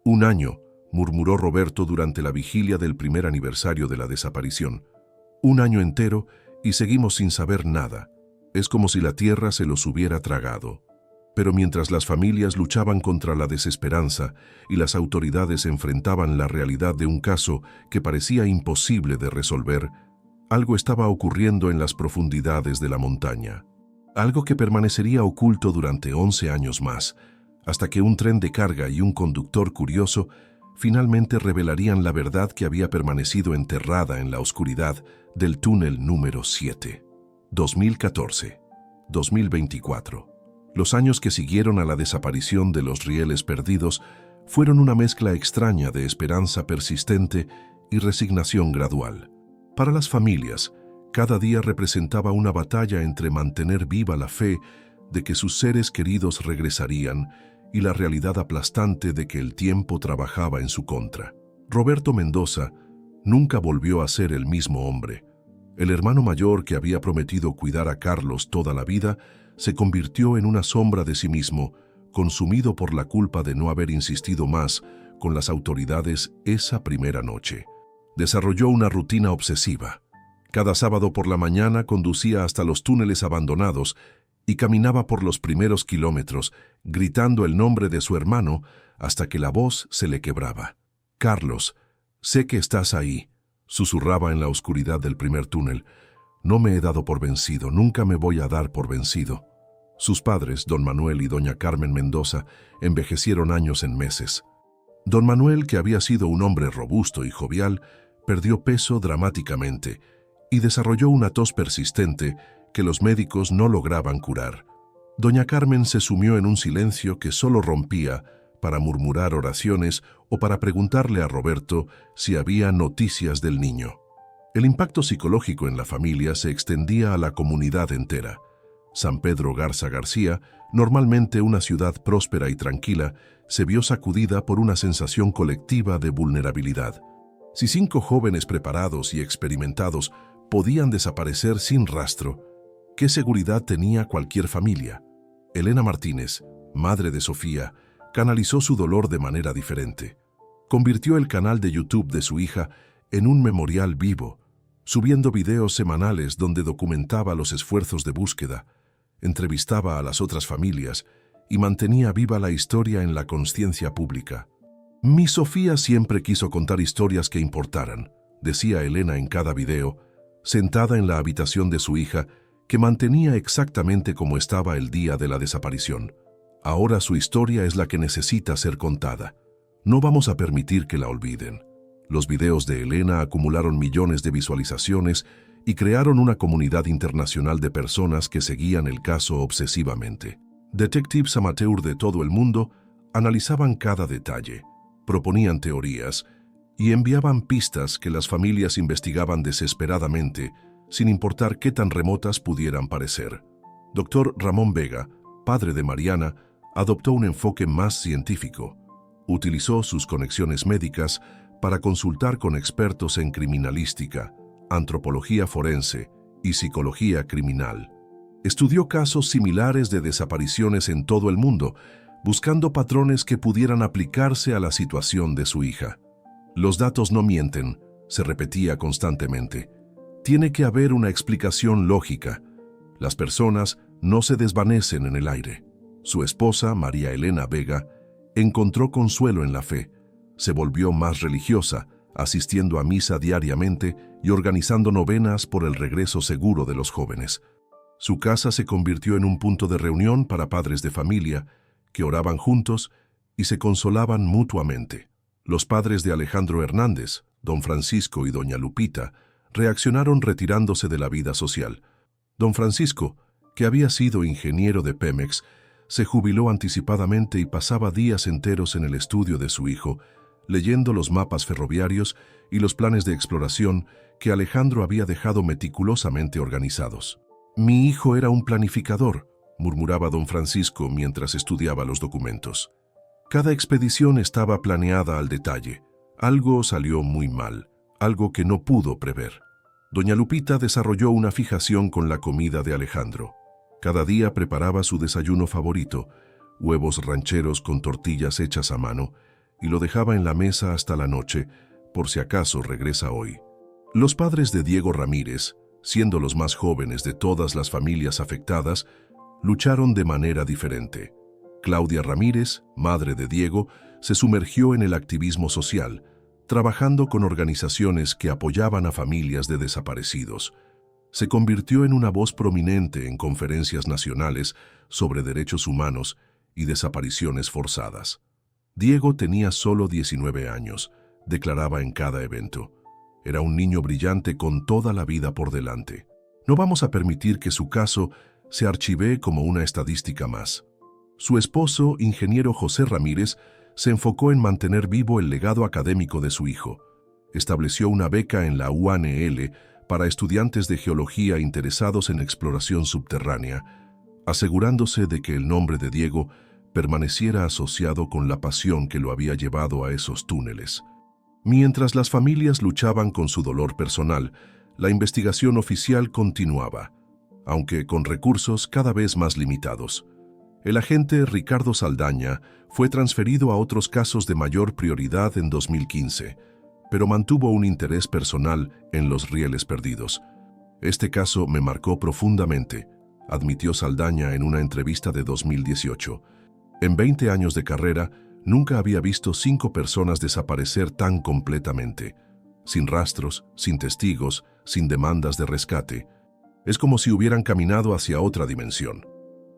«1 año», murmuró Roberto durante la vigilia del primer aniversario de la desaparición. «1 año entero y seguimos sin saber nada. Es como si la tierra se los hubiera tragado». Pero mientras las familias luchaban contra la desesperanza y las autoridades enfrentaban la realidad de un caso que parecía imposible de resolver, algo estaba ocurriendo en las profundidades de la montaña. Algo que permanecería oculto durante 11 años más, hasta que un tren de carga y un conductor curioso finalmente revelarían la verdad que había permanecido enterrada en la oscuridad del túnel número 7. 2014, 2024. Los años que siguieron a la desaparición de los rieles perdidos fueron una mezcla extraña de esperanza persistente y resignación gradual. Para las familias, cada día representaba una batalla entre mantener viva la fe de que sus seres queridos regresarían y la realidad aplastante de que el tiempo trabajaba en su contra. Roberto Mendoza nunca volvió a ser el mismo hombre. El hermano mayor que había prometido cuidar a Carlos toda la vida se convirtió en una sombra de sí mismo, consumido por la culpa de no haber insistido más con las autoridades esa primera noche. Desarrolló una rutina obsesiva. Cada sábado por la mañana conducía hasta los túneles abandonados y caminaba por los primeros kilómetros, gritando el nombre de su hermano hasta que la voz se le quebraba. «Carlos, sé que estás ahí», susurraba en la oscuridad del primer túnel. «No me he dado por vencido, nunca me voy a dar por vencido». Sus padres, don Manuel y doña Carmen Mendoza, envejecieron años en meses. Don Manuel, que había sido un hombre robusto y jovial, perdió peso dramáticamente y desarrolló una tos persistente que los médicos no lograban curar. Doña Carmen se sumió en un silencio que solo rompía para murmurar oraciones o para preguntarle a Roberto si había noticias del niño. El impacto psicológico en la familia se extendía a la comunidad entera. San Pedro Garza García, normalmente una ciudad próspera y tranquila, se vio sacudida por una sensación colectiva de vulnerabilidad. Si 5 jóvenes preparados y experimentados podían desaparecer sin rastro, ¿qué seguridad tenía cualquier familia? Elena Martínez, madre de Sofía, canalizó su dolor de manera diferente. Convirtió el canal de YouTube de su hija en un memorial vivo, subiendo videos semanales donde documentaba los esfuerzos de búsqueda, entrevistaba a las otras familias y mantenía viva la historia en la conciencia pública. «Mi Sofía siempre quiso contar historias que importaran», decía Elena en cada video, sentada en la habitación de su hija, que mantenía exactamente como estaba el día de la desaparición. «Ahora su historia es la que necesita ser contada. No vamos a permitir que la olviden». Los videos de Elena acumularon millones de visualizaciones y crearon una comunidad internacional de personas que seguían el caso obsesivamente. Detectives amateur de todo el mundo analizaban cada detalle, proponían teorías y enviaban pistas que las familias investigaban desesperadamente, sin importar qué tan remotas pudieran parecer. Dr. Ramón Vega, padre de Mariana, adoptó un enfoque más científico. Utilizó sus conexiones médicas para consultar con expertos en criminalística, antropología forense y psicología criminal. Estudió casos similares de desapariciones en todo el mundo, buscando patrones que pudieran aplicarse a la situación de su hija. «Los datos no mienten», se repetía constantemente. «Tiene que haber una explicación lógica. Las personas no se desvanecen en el aire». Su esposa, María Elena Vega, encontró consuelo en la fe. Se volvió más religiosa, asistiendo a misa diariamente y organizando novenas por el regreso seguro de los jóvenes. Su casa se convirtió en un punto de reunión para padres de familia que oraban juntos y se consolaban mutuamente. Los padres de Alejandro Hernández, don Francisco y doña Lupita, reaccionaron retirándose de la vida social. Don Francisco, que había sido ingeniero de Pemex, se jubiló anticipadamente y pasaba días enteros en el estudio de su hijo, leyendo los mapas ferroviarios y los planes de exploración que Alejandro había dejado meticulosamente organizados. «Mi hijo era un planificador», murmuraba don Francisco mientras estudiaba los documentos. Cada expedición estaba planeada al detalle. Algo salió muy mal, algo que no pudo prever. Doña Lupita desarrolló una fijación con la comida de Alejandro. Cada día preparaba su desayuno favorito, huevos rancheros con tortillas hechas a mano, y lo dejaba en la mesa hasta la noche, por si acaso regresa hoy. Los padres de Diego Ramírez, siendo los más jóvenes de todas las familias afectadas, lucharon de manera diferente. Claudia Ramírez, madre de Diego, se sumergió en el activismo social, trabajando con organizaciones que apoyaban a familias de desaparecidos. Se convirtió en una voz prominente en conferencias nacionales sobre derechos humanos y desapariciones forzadas. Diego tenía solo 19 años, declaraba en cada evento. Era un niño brillante con toda la vida por delante. No vamos a permitir que su caso se archivee como una estadística más. Su esposo, ingeniero José Ramírez, se enfocó en mantener vivo el legado académico de su hijo. Estableció una beca en la UANL para estudiantes de geología interesados en exploración subterránea, asegurándose de que el nombre de Diego permaneciera asociado con la pasión que lo había llevado a esos túneles. Mientras las familias luchaban con su dolor personal, La investigación oficial continuaba, aunque con recursos cada vez más limitados. El agente Ricardo Saldaña fue transferido a otros casos de mayor prioridad en 2015, pero mantuvo un interés personal en los rieles perdidos. Este caso me marcó profundamente, admitió Saldaña en una entrevista de 2018. En 20 años de carrera, nunca había visto 5 personas desaparecer tan completamente, sin rastros, sin testigos, sin demandas de rescate. Es como si hubieran caminado hacia otra dimensión.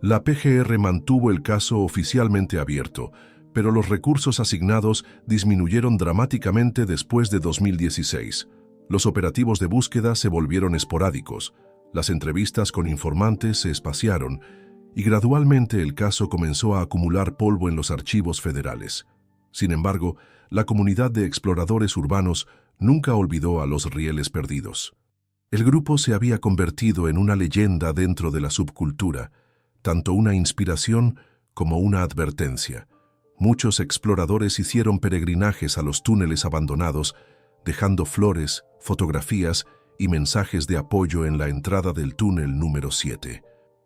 La PGR mantuvo el caso oficialmente abierto, pero los recursos asignados disminuyeron dramáticamente después de 2016. Los operativos de búsqueda se volvieron esporádicos, las entrevistas con informantes se espaciaron y gradualmente el caso comenzó a acumular polvo en los archivos federales. Sin embargo, la comunidad de exploradores urbanos nunca olvidó a los rieles perdidos. El grupo se había convertido en una leyenda dentro de la subcultura, tanto una inspiración como una advertencia. Muchos exploradores hicieron peregrinajes a los túneles abandonados, dejando flores, fotografías y mensajes de apoyo en la entrada del túnel número 7.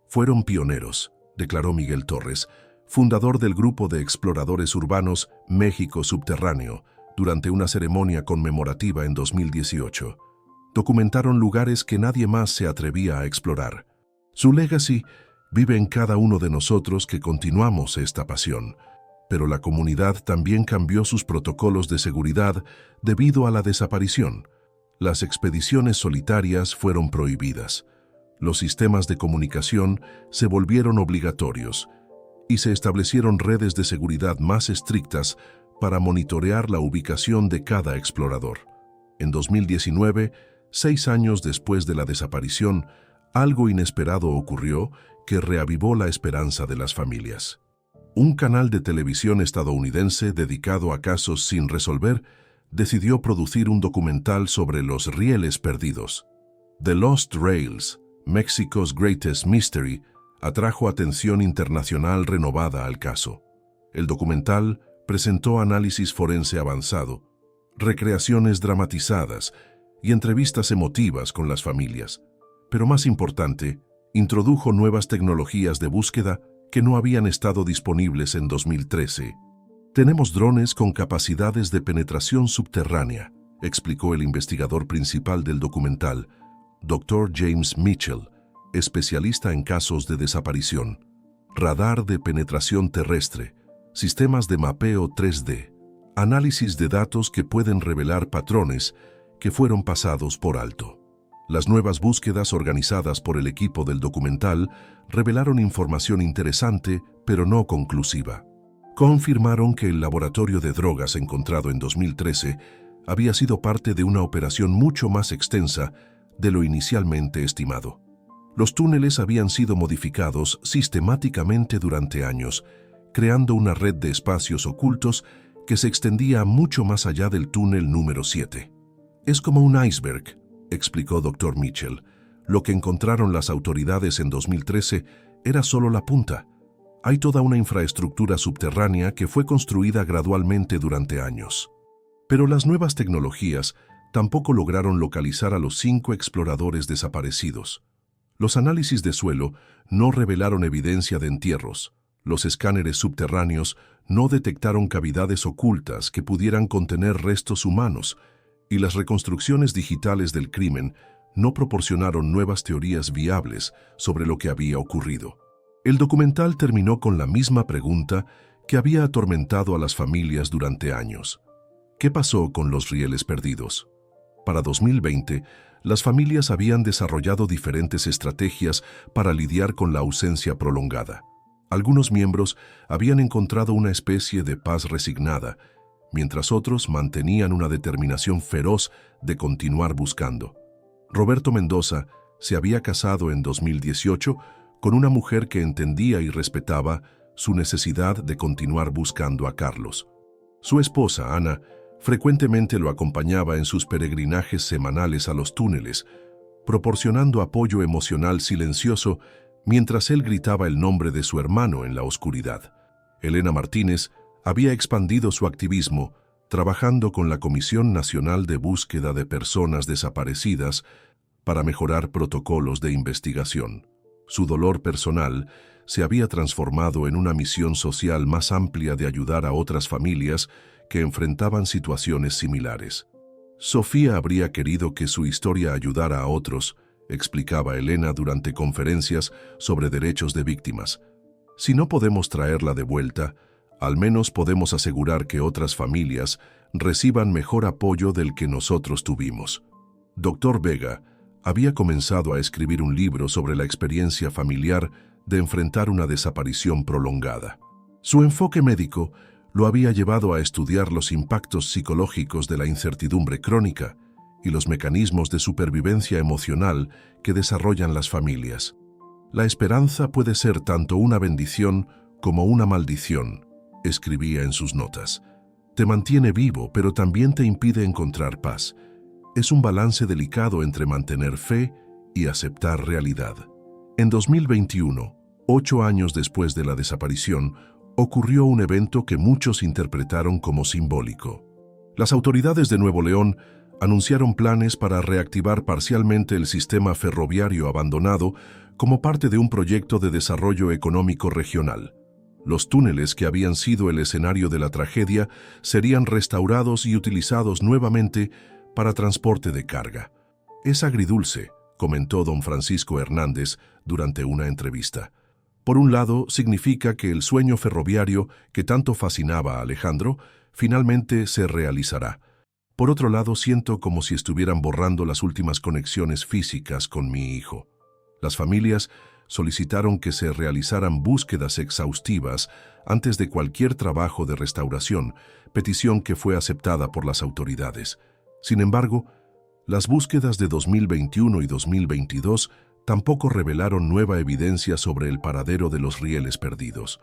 Fueron pioneros, declaró Miguel Torres, fundador del grupo de exploradores urbanos México Subterráneo, durante una ceremonia conmemorativa en 2018. Documentaron lugares que nadie más se atrevía a explorar. Su legacy vive en cada uno de nosotros que continuamos esta pasión, pero la comunidad también cambió sus protocolos de seguridad debido a la desaparición. Las expediciones solitarias fueron prohibidas. Los sistemas de comunicación se volvieron obligatorios y se establecieron redes de seguridad más estrictas para monitorear la ubicación de cada explorador. En 2019, 6 años después de la desaparición, algo inesperado ocurrió que reavivó la esperanza de las familias. Un canal de televisión estadounidense dedicado a casos sin resolver decidió producir un documental sobre los rieles perdidos. The Lost Rails, Mexico's Greatest Mystery, atrajo atención internacional renovada al caso. El documental presentó análisis forense avanzado, recreaciones dramatizadas y entrevistas emotivas con las familias. Pero más importante, introdujo nuevas tecnologías de búsqueda que no habían estado disponibles en 2013. Tenemos drones con capacidades de penetración subterránea, explicó el investigador principal del documental, Dr. James Mitchell, especialista en casos de desaparición. Radar de penetración terrestre, sistemas de mapeo 3D, análisis de datos que pueden revelar patrones que fueron pasados por alto. Las nuevas búsquedas organizadas por el equipo del documental revelaron información interesante, pero no conclusiva. Confirmaron que el laboratorio de drogas encontrado en 2013 había sido parte de una operación mucho más extensa de lo inicialmente estimado. Los túneles habían sido modificados sistemáticamente durante años, creando una red de espacios ocultos que se extendía mucho más allá del túnel número 7. Es como un iceberg, explicó Dr. Mitchell. Lo que encontraron las autoridades en 2013 era solo la punta. Hay toda una infraestructura subterránea que fue construida gradualmente durante años. Pero las nuevas tecnologías tampoco lograron localizar a los 5 exploradores desaparecidos. Los análisis de suelo no revelaron evidencia de entierros. Los escáneres subterráneos no detectaron cavidades ocultas que pudieran contener restos humanos, y las reconstrucciones digitales del crimen no proporcionaron nuevas teorías viables sobre lo que había ocurrido. El documental terminó con la misma pregunta que había atormentado a las familias durante años. ¿Qué pasó con los rieles perdidos? Para 2020, las familias habían desarrollado diferentes estrategias para lidiar con la ausencia prolongada. Algunos miembros habían encontrado una especie de paz resignada, mientras otros mantenían una determinación feroz de continuar buscando. Roberto Mendoza se había casado en 2018 con una mujer que entendía y respetaba su necesidad de continuar buscando a Carlos. Su esposa, Ana, frecuentemente lo acompañaba en sus peregrinajes semanales a los túneles, proporcionando apoyo emocional silencioso mientras él gritaba el nombre de su hermano en la oscuridad. Elena Martínez había expandido su activismo, trabajando con la Comisión Nacional de Búsqueda de Personas Desaparecidas para mejorar protocolos de investigación. Su dolor personal se había transformado en una misión social más amplia de ayudar a otras familias que enfrentaban situaciones similares. Sofía habría querido que su historia ayudara a otros, explicaba Elena durante conferencias sobre derechos de víctimas. Si no podemos traerla de vuelta, al menos podemos asegurar que otras familias reciban mejor apoyo del que nosotros tuvimos. Dr. Vega había comenzado a escribir un libro sobre la experiencia familiar de enfrentar una desaparición prolongada. Su enfoque médico lo había llevado a estudiar los impactos psicológicos de la incertidumbre crónica y los mecanismos de supervivencia emocional que desarrollan las familias. La esperanza puede ser tanto una bendición como una maldición, escribía en sus notas. Te mantiene vivo, pero también te impide encontrar paz. Es un balance delicado entre mantener fe y aceptar realidad. En 2021, 8 años después de la desaparición, ocurrió un evento que muchos interpretaron como simbólico. Las autoridades de Nuevo León anunciaron planes para reactivar parcialmente el sistema ferroviario abandonado como parte de un proyecto de desarrollo económico regional. Los túneles que habían sido el escenario de la tragedia serían restaurados y utilizados nuevamente para transporte de carga. Es agridulce, comentó don Francisco Hernández durante una entrevista. Por un lado, significa que el sueño ferroviario que tanto fascinaba a Alejandro finalmente se realizará. Por otro lado, siento como si estuvieran borrando las últimas conexiones físicas con mi hijo. Las familias solicitaron que se realizaran búsquedas exhaustivas antes de cualquier trabajo de restauración, petición que fue aceptada por las autoridades. Sin embargo, las búsquedas de 2021 y 2022 tampoco revelaron nueva evidencia sobre el paradero de los rieles perdidos.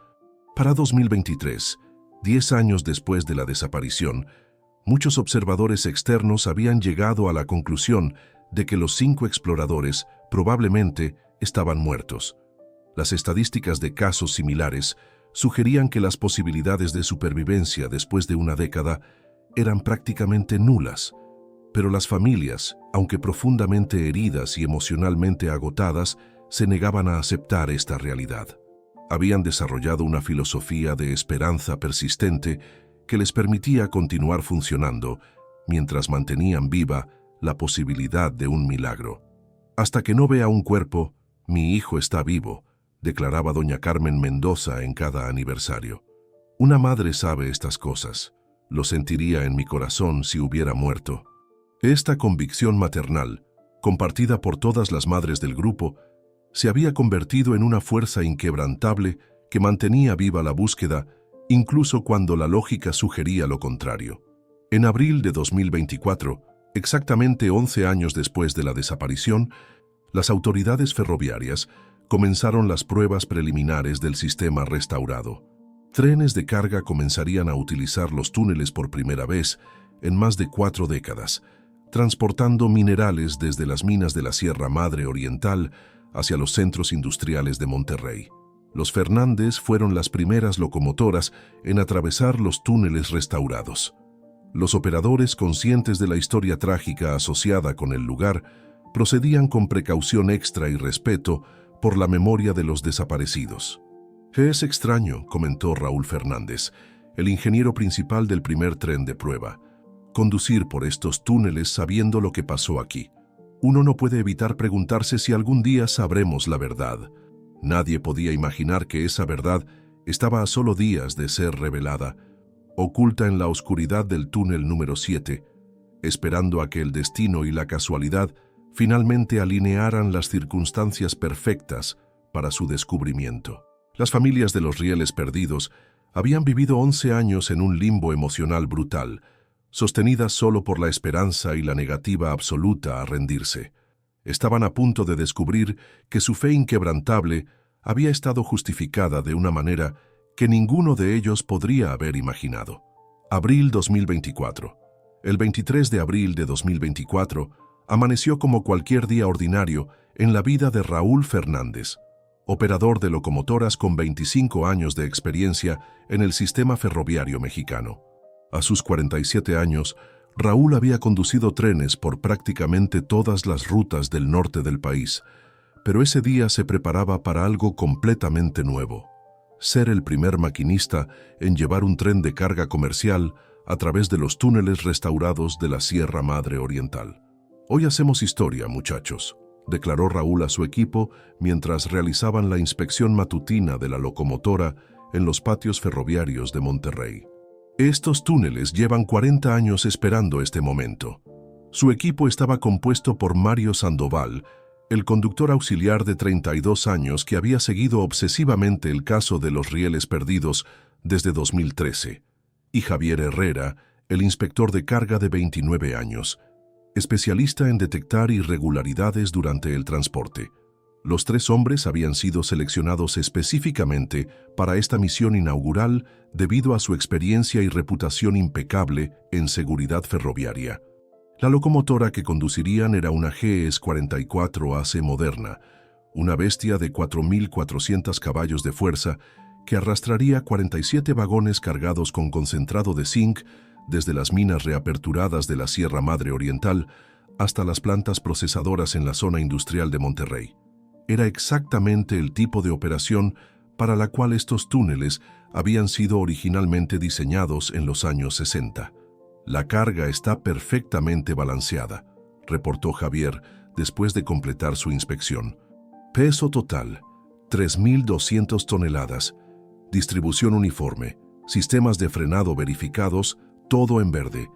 Para 2023, 10 años después de la desaparición, muchos observadores externos habían llegado a la conclusión de que los 5 exploradores probablemente estaban muertos. Las estadísticas de casos similares sugerían que las posibilidades de supervivencia después de una década eran prácticamente nulas, pero las familias, aunque profundamente heridas y emocionalmente agotadas, se negaban a aceptar esta realidad. Habían desarrollado una filosofía de esperanza persistente que les permitía continuar funcionando mientras mantenían viva la posibilidad de un milagro. Hasta que no vea un cuerpo, mi hijo está vivo, declaraba doña Carmen Mendoza en cada aniversario. Una madre sabe estas cosas. Lo sentiría en mi corazón si hubiera muerto. Esta convicción maternal, compartida por todas las madres del grupo, se había convertido en una fuerza inquebrantable que mantenía viva la búsqueda, incluso cuando la lógica sugería lo contrario. En abril de 2024, exactamente 11 años después de la desaparición, las autoridades ferroviarias comenzaron las pruebas preliminares del sistema restaurado. Trenes de carga comenzarían a utilizar los túneles por primera vez en más de 4 décadas, transportando minerales desde las minas de la Sierra Madre Oriental hacia los centros industriales de Monterrey. Los Fernández fueron las primeras locomotoras en atravesar los túneles restaurados. Los operadores, conscientes de la historia trágica asociada con el lugar, procedían con precaución extra y respeto por la memoria de los desaparecidos. «Es extraño», comentó Raúl Fernández, el ingeniero principal del primer tren de prueba, «conducir por estos túneles sabiendo lo que pasó aquí. Uno no puede evitar preguntarse si algún día sabremos la verdad. Nadie podía imaginar que esa verdad estaba a solo días de ser revelada, oculta en la oscuridad del túnel número 7, esperando a que el destino y la casualidad finalmente alinearan las circunstancias perfectas para su descubrimiento». Las familias de los rieles perdidos habían vivido 11 años en un limbo emocional brutal, sostenidas solo por la esperanza y la negativa absoluta a rendirse. Estaban a punto de descubrir que su fe inquebrantable había estado justificada de una manera que ninguno de ellos podría haber imaginado. Abril 2024. El 23 de abril de 2024 amaneció como cualquier día ordinario en la vida de Raúl Fernández, operador de locomotoras con 25 años de experiencia en el sistema ferroviario mexicano. A sus 47 años, Raúl había conducido trenes por prácticamente todas las rutas del norte del país, pero ese día se preparaba para algo completamente nuevo: ser el primer maquinista en llevar un tren de carga comercial a través de los túneles restaurados de la Sierra Madre Oriental. «Hoy hacemos historia, muchachos», declaró Raúl a su equipo mientras realizaban la inspección matutina de la locomotora en los patios ferroviarios de Monterrey. Estos túneles llevan 40 años esperando este momento. Su equipo estaba compuesto por Mario Sandoval, el conductor auxiliar de 32 años que había seguido obsesivamente el caso de los rieles perdidos desde 2013, y Javier Herrera, el inspector de carga de 29 años, especialista en detectar irregularidades durante el transporte. Los tres hombres habían sido seleccionados específicamente para esta misión inaugural debido a su experiencia y reputación impecable en seguridad ferroviaria. La locomotora que conducirían era una GS 44 AC moderna, una bestia de 4.400 caballos de fuerza que arrastraría 47 vagones cargados con concentrado de zinc desde las minas reaperturadas de la Sierra Madre Oriental hasta las plantas procesadoras en la zona industrial de Monterrey. Era exactamente el tipo de operación para la cual estos túneles habían sido originalmente diseñados en los años 60. «La carga está perfectamente balanceada», reportó Javier después de completar su inspección. «Peso total, 3.200 toneladas. Distribución uniforme, sistemas de frenado verificados, todo en verde».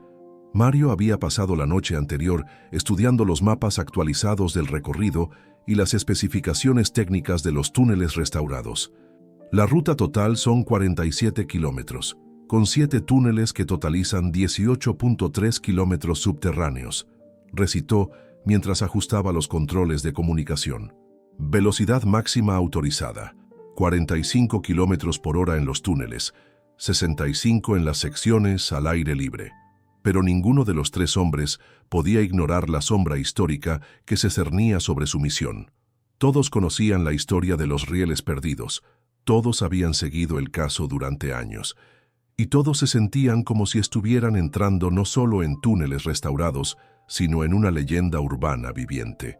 Mario había pasado la noche anterior estudiando los mapas actualizados del recorrido y las especificaciones técnicas de los túneles restaurados. La ruta total son 47 kilómetros, con 7 túneles que totalizan 18.3 kilómetros subterráneos, recitó mientras ajustaba los controles de comunicación. Velocidad máxima autorizada, 45 kilómetros por hora en los túneles, 65 en las secciones al aire libre. Pero ninguno de los tres hombres podía ignorar la sombra histórica que se cernía sobre su misión. Todos conocían la historia de los rieles perdidos, todos habían seguido el caso durante años, y todos se sentían como si estuvieran entrando no solo en túneles restaurados, sino en una leyenda urbana viviente.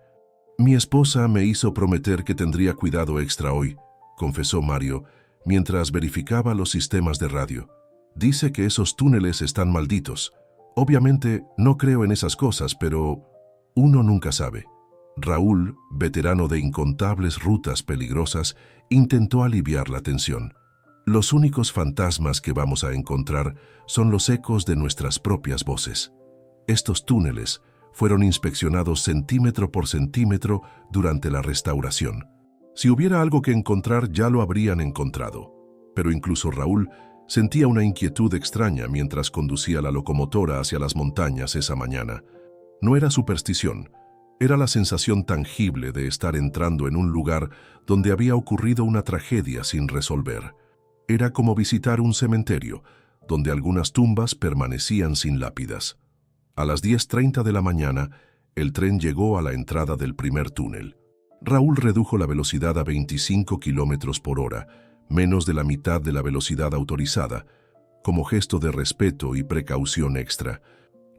«Mi esposa me hizo prometer que tendría cuidado extra hoy», confesó Mario, mientras verificaba los sistemas de radio. «Dice que esos túneles están malditos. Obviamente no creo en esas cosas, pero uno nunca sabe». Raúl, veterano de incontables rutas peligrosas, intentó aliviar la tensión. «Los únicos fantasmas que vamos a encontrar son los ecos de nuestras propias voces. Estos túneles fueron inspeccionados centímetro por centímetro durante la restauración. Si hubiera algo que encontrar, ya lo habrían encontrado». Pero incluso Raúl sentía una inquietud extraña mientras conducía la locomotora hacia las montañas esa mañana. No era superstición, era la sensación tangible de estar entrando en un lugar donde había ocurrido una tragedia sin resolver. Era como visitar un cementerio, donde algunas tumbas permanecían sin lápidas. A las 10:30 de la mañana, el tren llegó a la entrada del primer túnel. Raúl redujo la velocidad a 25 kilómetros por hora, menos de la mitad de la velocidad autorizada, como gesto de respeto y precaución extra.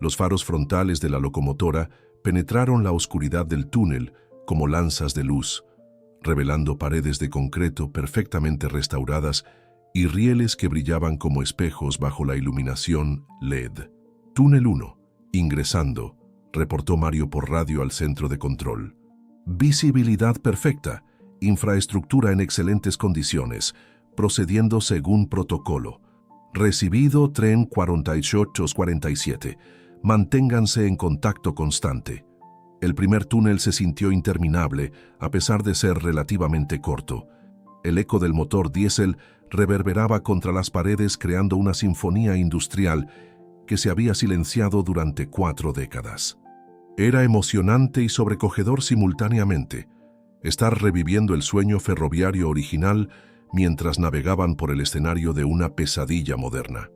Los faros frontales de la locomotora penetraron la oscuridad del túnel como lanzas de luz, revelando paredes de concreto perfectamente restauradas y rieles que brillaban como espejos bajo la iluminación LED. «Túnel 1, ingresando», reportó Mario por radio al centro de control. «Visibilidad perfecta. Infraestructura en excelentes condiciones, procediendo según protocolo. Recibido tren 4847. Manténganse en contacto constante». El primer túnel se sintió interminable, a pesar de ser relativamente corto. El eco del motor diésel reverberaba contra las paredes creando una sinfonía industrial que se había silenciado durante 4 décadas. Era emocionante y sobrecogedor simultáneamente estar reviviendo el sueño ferroviario original mientras navegaban por el escenario de una pesadilla moderna.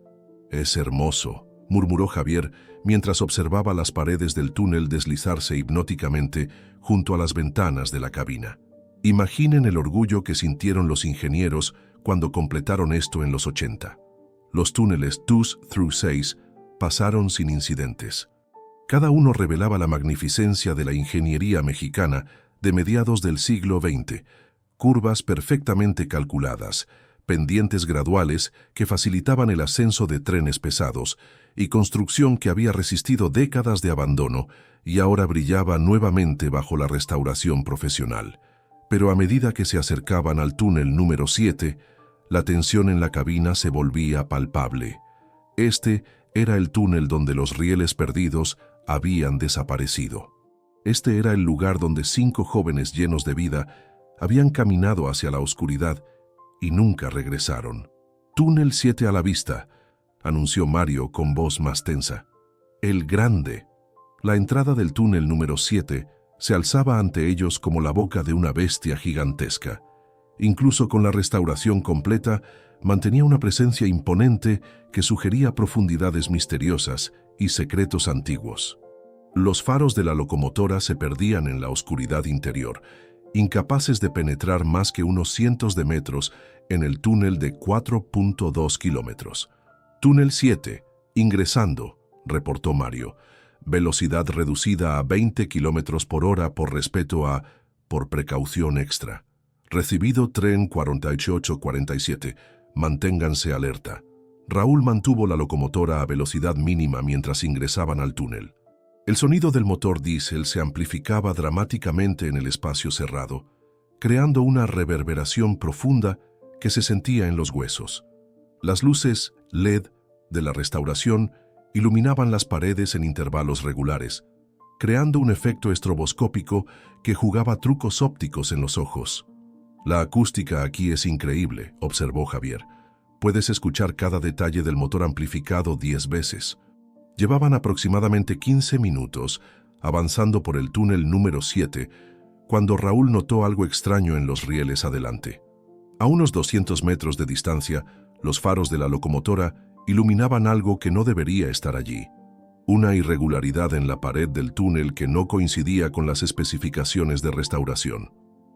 «Es hermoso», murmuró Javier mientras observaba las paredes del túnel deslizarse hipnóticamente junto a las ventanas de la cabina. Imaginen el orgullo que sintieron los ingenieros cuando completaron esto en los 80. Los túneles 2 through 6 pasaron sin incidentes. Cada uno revelaba la magnificencia de la ingeniería mexicana de mediados del siglo XX, curvas perfectamente calculadas, pendientes graduales que facilitaban el ascenso de trenes pesados y construcción que había resistido décadas de abandono y ahora brillaba nuevamente bajo la restauración profesional. Pero a medida que se acercaban al túnel número 7, la tensión en la cabina se volvía palpable. Este era el túnel donde los rieles perdidos habían desaparecido. Este era el lugar donde 5 jóvenes llenos de vida habían caminado hacia la oscuridad y nunca regresaron. «Túnel 7 a la vista», anunció Mario con voz más tensa. «El Grande». La entrada del túnel número 7 se alzaba ante ellos como la boca de una bestia gigantesca. Incluso con la restauración completa, mantenía una presencia imponente que sugería profundidades misteriosas y secretos antiguos. Los faros de la locomotora se perdían en la oscuridad interior, incapaces de penetrar más que unos cientos de metros en el túnel de 4.2 kilómetros. «Túnel 7, ingresando», reportó Mario. «Velocidad reducida a 20 kilómetros por hora por precaución extra. Recibido tren 4847. Manténganse alerta». Raúl mantuvo la locomotora a velocidad mínima mientras ingresaban al túnel. El sonido del motor diésel se amplificaba dramáticamente en el espacio cerrado, creando una reverberación profunda que se sentía en los huesos. Las luces LED de la restauración iluminaban las paredes en intervalos regulares, creando un efecto estroboscópico que jugaba trucos ópticos en los ojos. «La acústica aquí es increíble», observó Javier. «Puedes escuchar cada detalle del motor amplificado 10 veces». Llevaban aproximadamente 15 minutos avanzando por el túnel número 7 cuando Raúl notó algo extraño en los rieles adelante. A unos 200 metros de distancia, los faros de la locomotora iluminaban algo que no debería estar allí. Una irregularidad en la pared del túnel que no coincidía con las especificaciones de restauración.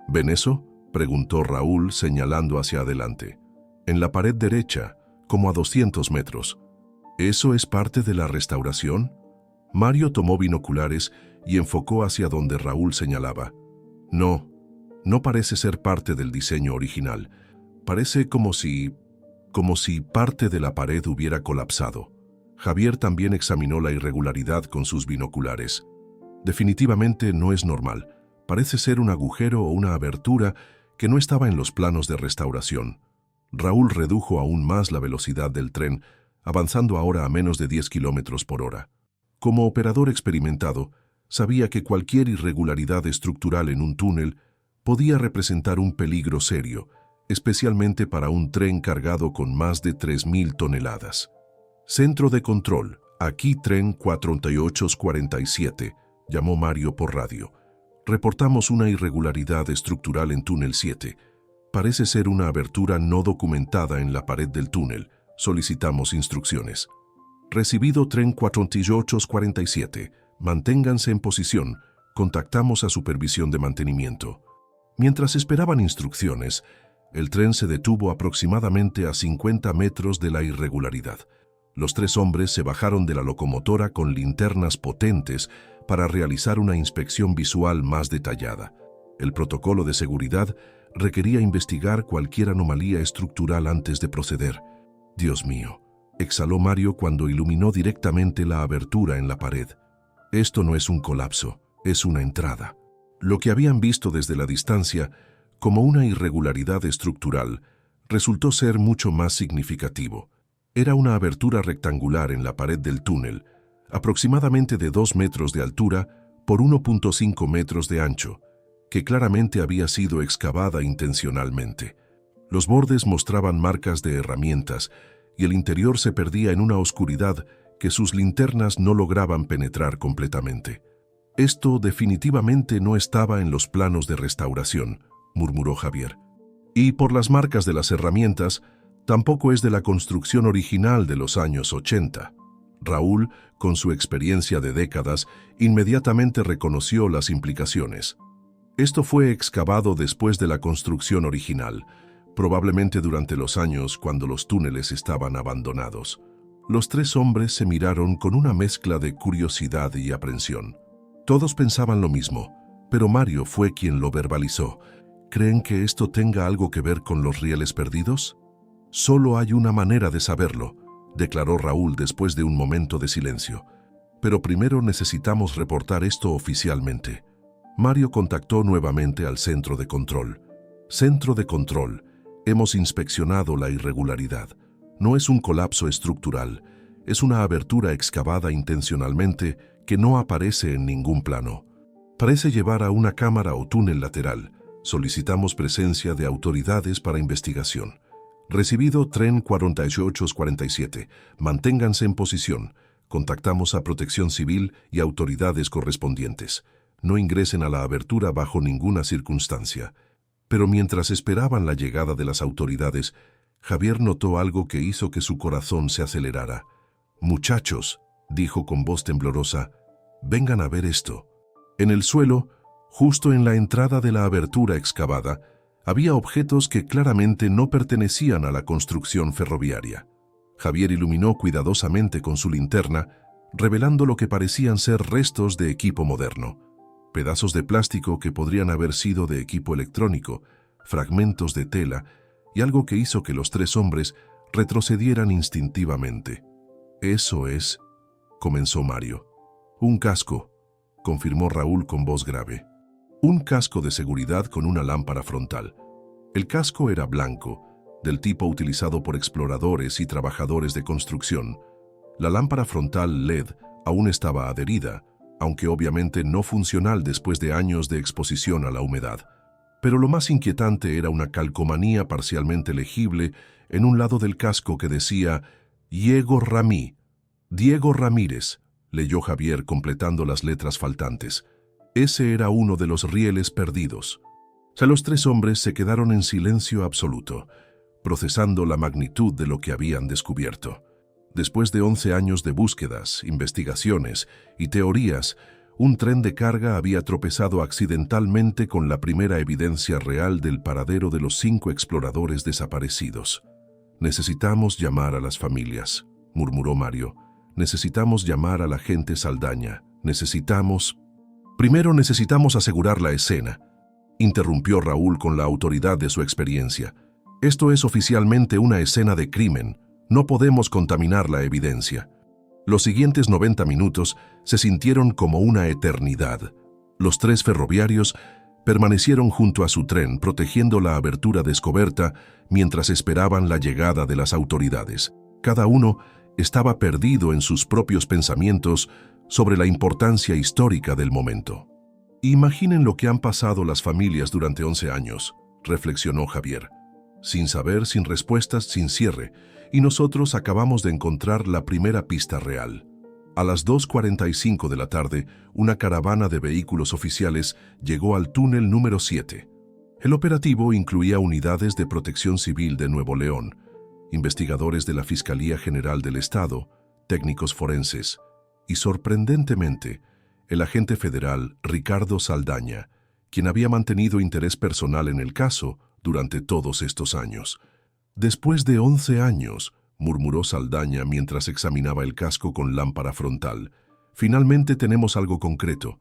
«¿Ven eso?», preguntó Raúl señalando hacia adelante. «En la pared derecha, como a 200 metros. ¿Eso es parte de la restauración?». Mario tomó binoculares y enfocó hacia donde Raúl señalaba. «No, no parece ser parte del diseño original. Parece como si parte de la pared hubiera colapsado». Javier también examinó la irregularidad con sus binoculares. «Definitivamente no es normal. Parece ser un agujero o una abertura que no estaba en los planos de restauración». Raúl redujo aún más la velocidad del tren, avanzando ahora a menos de 10 kilómetros por hora. Como operador experimentado, sabía que cualquier irregularidad estructural en un túnel podía representar un peligro serio, especialmente para un tren cargado con más de 3.000 toneladas. «Centro de control, aquí tren 4847», llamó Mario por radio. «Reportamos una irregularidad estructural en túnel 7. Parece ser una abertura no documentada en la pared del túnel. Solicitamos instrucciones». «Recibido tren 4847. Manténganse en posición. Contactamos a supervisión de mantenimiento». Mientras esperaban instrucciones, el tren se detuvo aproximadamente a 50 metros de la irregularidad. Los 3 hombres se bajaron de la locomotora con linternas potentes para realizar una inspección visual más detallada. El protocolo de seguridad requería investigar cualquier anomalía estructural antes de proceder. «Dios mío», exhaló Mario cuando iluminó directamente la abertura en la pared. «Esto no es un colapso, es una entrada». Lo que habían visto desde la distancia como una irregularidad estructural resultó ser mucho más significativo. Era una abertura rectangular en la pared del túnel, aproximadamente de 2 metros de altura por 1.5 metros de ancho, que claramente había sido excavada intencionalmente. Los bordes mostraban marcas de herramientas y el interior se perdía en una oscuridad que sus linternas no lograban penetrar completamente. «Esto definitivamente no estaba en los planos de restauración», murmuró Javier. «Y por las marcas de las herramientas, tampoco es de la construcción original de los años 80. Raúl, con su experiencia de décadas, inmediatamente reconoció las implicaciones. Esto fue excavado después de la construcción original, probablemente durante los años cuando los túneles estaban abandonados. Los tres hombres se miraron con una mezcla de curiosidad y aprensión. Todos pensaban lo mismo, pero Mario fue quien lo verbalizó. ¿Creen que esto tenga algo que ver con los rieles perdidos? Solo hay una manera de saberlo, declaró Raúl después de un momento de silencio. Pero primero necesitamos reportar esto oficialmente. Mario contactó nuevamente al centro de control. Centro de control, hemos inspeccionado la irregularidad. No es un colapso estructural, es una abertura excavada intencionalmente que no aparece en ningún plano. Parece llevar a una cámara o túnel lateral. Solicitamos presencia de autoridades para investigación. Recibido tren 4847. Manténganse en posición. Contactamos a Protección Civil y autoridades correspondientes. No ingresen a la abertura bajo ninguna circunstancia. Pero mientras esperaban la llegada de las autoridades, Javier notó algo que hizo que su corazón se acelerara. «Muchachos», dijo con voz temblorosa, «vengan a ver esto». En el suelo, justo en la entrada de la abertura excavada, había objetos que claramente no pertenecían a la construcción ferroviaria. Javier iluminó cuidadosamente con su linterna, revelando lo que parecían ser restos de equipo moderno. Pedazos de plástico que podrían haber sido de equipo electrónico, fragmentos de tela y algo que hizo que los tres hombres retrocedieran instintivamente. «Eso es», comenzó Mario. «Un casco», confirmó Raúl con voz grave. Un casco de seguridad con una lámpara frontal. El casco era blanco, del tipo utilizado por exploradores y trabajadores de construcción. La lámpara frontal LED aún estaba adherida, aunque obviamente no funcional después de años de exposición a la humedad. Pero lo más inquietante era una calcomanía parcialmente legible en un lado del casco que decía «Diego Ramírez», leyó Javier completando las letras faltantes. Ese era uno de los rieles perdidos. Los tres hombres se quedaron en silencio absoluto, procesando la magnitud de lo que habían descubierto. Después de 11 años de búsquedas, investigaciones y teorías, un tren de carga había tropezado accidentalmente con la primera evidencia real del paradero de los 5 exploradores desaparecidos. «Necesitamos llamar a las familias», murmuró Mario. «Necesitamos llamar a la gente Saldaña. Primero necesitamos asegurar la escena», interrumpió Raúl con la autoridad de su experiencia. «Esto es oficialmente una escena de crimen. No podemos contaminar la evidencia». Los siguientes 90 minutos se sintieron como una eternidad. Los tres ferroviarios permanecieron junto a su tren, protegiendo la abertura descubierta mientras esperaban la llegada de las autoridades. Cada uno estaba perdido en sus propios pensamientos sobre la importancia histórica del momento. «Imaginen lo que han pasado las familias durante 11 años», reflexionó Javier. «Sin saber, sin respuestas, sin cierre. Y nosotros acabamos de encontrar la primera pista real». A las 2:45 de la tarde, una caravana de vehículos oficiales llegó al túnel número 7. El operativo incluía unidades de Protección Civil de Nuevo León, investigadores de la Fiscalía General del Estado, técnicos forenses y, sorprendentemente, el agente federal Ricardo Saldaña, quien había mantenido interés personal en el caso durante todos estos años. «Después de 11 años», murmuró Saldaña mientras examinaba el casco con lámpara frontal, «finalmente tenemos algo concreto».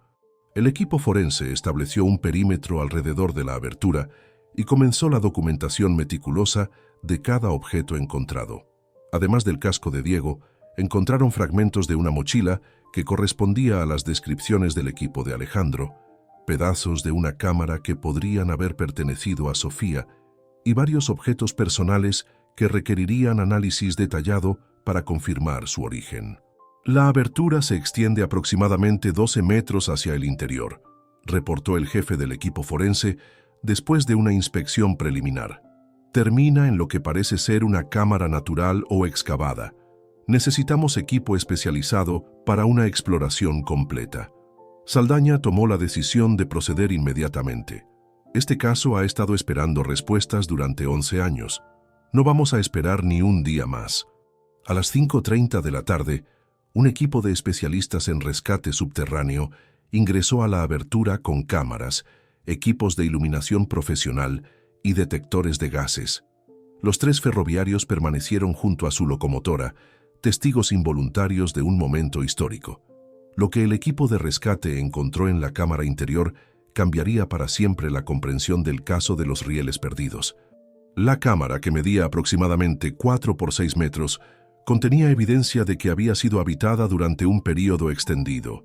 El equipo forense estableció un perímetro alrededor de la abertura y comenzó la documentación meticulosa de cada objeto encontrado. Además del casco de Diego, encontraron fragmentos de una mochila que correspondía a las descripciones del equipo de Alejandro, pedazos de una cámara que podrían haber pertenecido a Sofía y varios objetos personales que requerirían análisis detallado para confirmar su origen. «La abertura se extiende aproximadamente 12 metros hacia el interior», reportó el jefe del equipo forense después de una inspección preliminar. «Termina en lo que parece ser una cámara natural o excavada. Necesitamos equipo especializado para una exploración completa». Saldaña tomó la decisión de proceder inmediatamente. «Este caso ha estado esperando respuestas durante 11 años. No vamos a esperar ni un día más». A las 5:30 de la tarde, un equipo de especialistas en rescate subterráneo ingresó a la abertura con cámaras, equipos de iluminación profesional y detectores de gases. Los tres ferroviarios permanecieron junto a su locomotora, testigos involuntarios de un momento histórico. Lo que el equipo de rescate encontró en la cámara interior cambiaría para siempre la comprensión del caso de los rieles perdidos. La cámara, que medía aproximadamente 4 por 6 metros, contenía evidencia de que había sido habitada durante un período extendido.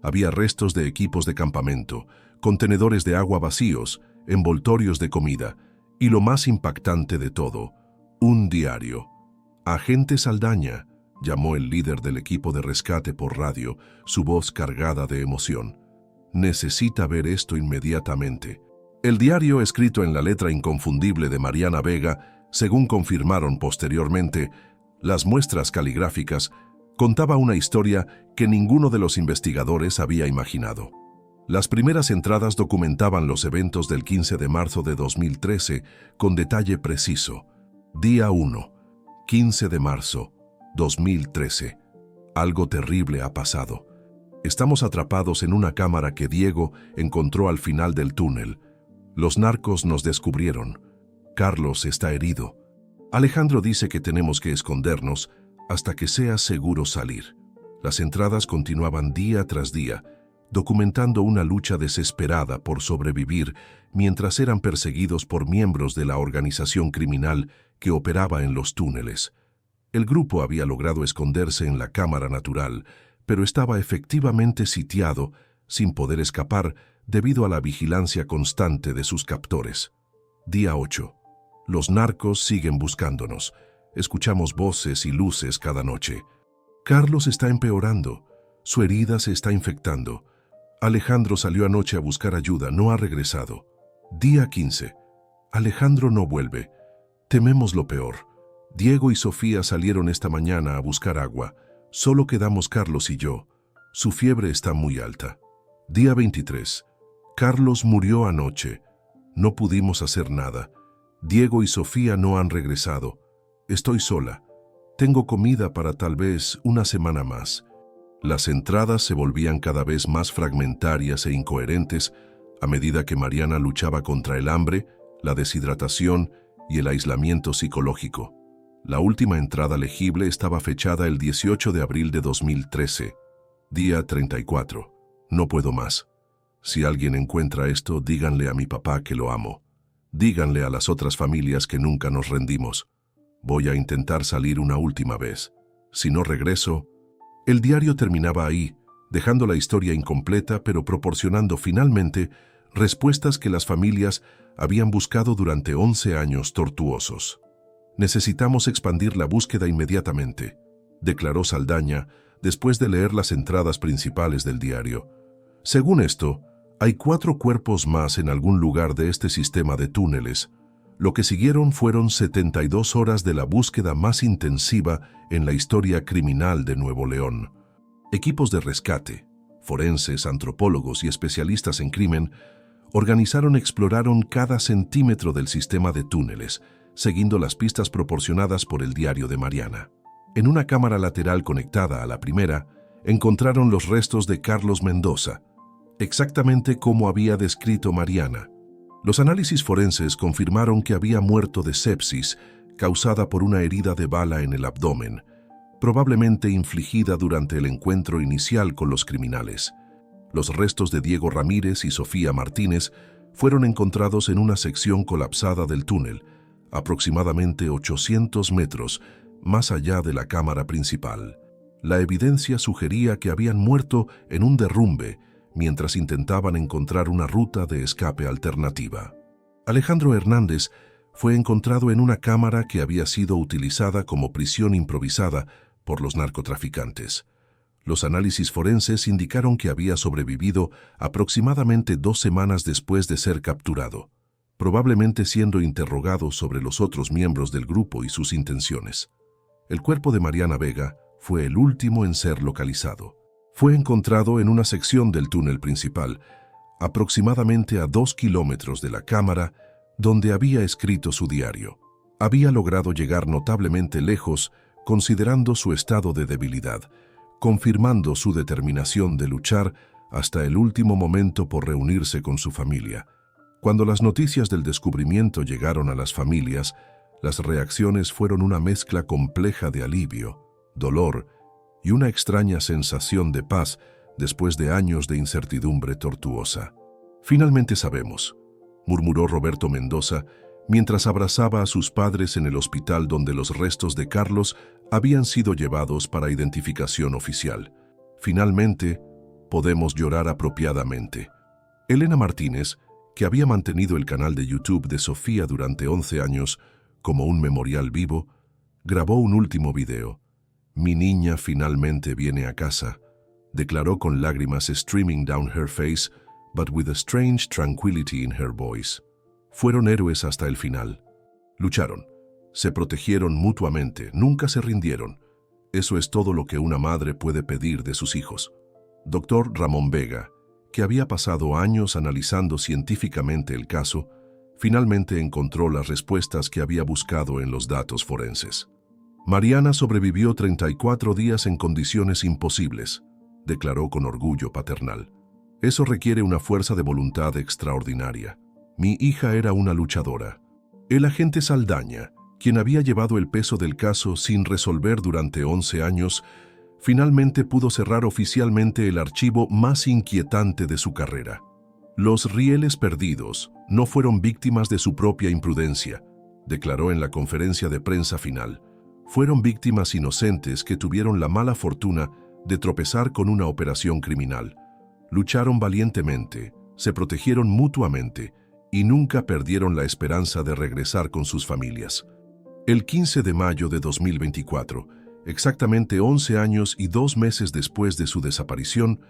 Había restos de equipos de campamento, contenedores de agua vacíos, envoltorios de comida y, lo más impactante de todo, un diario. «Agente Saldaña», llamó el líder del equipo de rescate por radio, su voz cargada de emoción. «Necesita ver esto inmediatamente». El diario, escrito en la letra inconfundible de Mariana Vega, según confirmaron posteriormente, las muestras caligráficas, contaba una historia que ninguno de los investigadores había imaginado. Las primeras entradas documentaban los eventos del 15 de marzo de 2013 con detalle preciso. Día 1, 15 de marzo, 2013. Algo terrible ha pasado. Estamos atrapados en una cámara que Diego encontró al final del túnel. Los narcos nos descubrieron. Carlos está herido. Alejandro dice que tenemos que escondernos hasta que sea seguro salir. Las entradas continuaban día tras día, documentando una lucha desesperada por sobrevivir mientras eran perseguidos por miembros de la organización criminal que operaba en los túneles. El grupo había logrado esconderse en la cámara natural, pero estaba efectivamente sitiado, sin poder escapar debido a la vigilancia constante de sus captores. Día 8. Los narcos siguen buscándonos. Escuchamos voces y luces cada noche. Carlos está empeorando. Su herida se está infectando. Alejandro salió anoche a buscar ayuda, no ha regresado. Día 15. Alejandro no vuelve. Tememos lo peor. Diego y Sofía salieron esta mañana a buscar agua. Solo quedamos Carlos y yo. Su fiebre está muy alta. Día 23. Carlos murió anoche. No pudimos hacer nada. Diego y Sofía no han regresado. Estoy sola. Tengo comida para tal vez una semana más. Las entradas se volvían cada vez más fragmentarias e incoherentes a medida que Mariana luchaba contra el hambre, la deshidratación y el aislamiento psicológico. La última entrada legible estaba fechada el 18 de abril de 2013. Día 34. No puedo más. Si alguien encuentra esto, díganle a mi papá que lo amo. Díganle a las otras familias que nunca nos rendimos. Voy a intentar salir una última vez. Si no regreso... El diario terminaba ahí, dejando la historia incompleta, pero proporcionando finalmente respuestas que las familias habían buscado durante 11 años tortuosos. «Necesitamos expandir la búsqueda inmediatamente», declaró Saldaña después de leer las entradas principales del diario. Según esto, hay 4 cuerpos más en algún lugar de este sistema de túneles. Lo que siguieron fueron 72 horas de la búsqueda más intensiva en la historia criminal de Nuevo León. Equipos de rescate, forenses, antropólogos y especialistas en crimen exploraron cada centímetro del sistema de túneles, siguiendo las pistas proporcionadas por el diario de Mariana. En una cámara lateral conectada a la primera, encontraron los restos de Carlos Mendoza, exactamente como había descrito Mariana. Los análisis forenses confirmaron que había muerto de sepsis causada por una herida de bala en el abdomen, probablemente infligida durante el encuentro inicial con los criminales. Los restos de Diego Ramírez y Sofía Martínez fueron encontrados en una sección colapsada del túnel, aproximadamente 800 metros más allá de la cámara principal. La evidencia sugería que habían muerto en un derrumbe mientras intentaban encontrar una ruta de escape alternativa. Alejandro Hernández fue encontrado en una cámara que había sido utilizada como prisión improvisada por los narcotraficantes. Los análisis forenses indicaron que había sobrevivido aproximadamente 2 semanas después de ser capturado, probablemente siendo interrogado sobre los otros miembros del grupo y sus intenciones. El cuerpo de Mariana Vega fue el último en ser localizado. Fue encontrado en una sección del túnel principal, aproximadamente a 2 kilómetros de la cámara donde había escrito su diario. Había logrado llegar notablemente lejos considerando su estado de debilidad, confirmando su determinación de luchar hasta el último momento por reunirse con su familia. Cuando las noticias del descubrimiento llegaron a las familias, las reacciones fueron una mezcla compleja de alivio, dolor y una extraña sensación de paz después de años de incertidumbre tortuosa. «Finalmente sabemos», murmuró Roberto Mendoza mientras abrazaba a sus padres en el hospital donde los restos de Carlos habían sido llevados para identificación oficial. «Finalmente, podemos llorar apropiadamente». Elena Martínez, que había mantenido el canal de YouTube de Sofía durante 11 años como un memorial vivo, grabó un último video. «Mi niña finalmente viene a casa», declaró con lágrimas streaming down her face, but with a strange tranquility in her voice. Fueron héroes hasta el final. Lucharon, se protegieron mutuamente, nunca se rindieron. Eso es todo lo que una madre puede pedir de sus hijos. Dr. Ramón Vega, que había pasado años analizando científicamente el caso, finalmente encontró las respuestas que había buscado en los datos forenses. «Mariana sobrevivió 34 días en condiciones imposibles», declaró con orgullo paternal. «Eso requiere una fuerza de voluntad extraordinaria. Mi hija era una luchadora». El agente Saldaña, quien había llevado el peso del caso sin resolver durante 11 años, finalmente pudo cerrar oficialmente el archivo más inquietante de su carrera. «Los rieles perdidos no fueron víctimas de su propia imprudencia», declaró en la conferencia de prensa final. «Fueron víctimas inocentes que tuvieron la mala fortuna de tropezar con una operación criminal. Lucharon valientemente, se protegieron mutuamente y nunca perdieron la esperanza de regresar con sus familias». El 15 de mayo de 2024, exactamente 11 años y 2 meses después de su desaparición,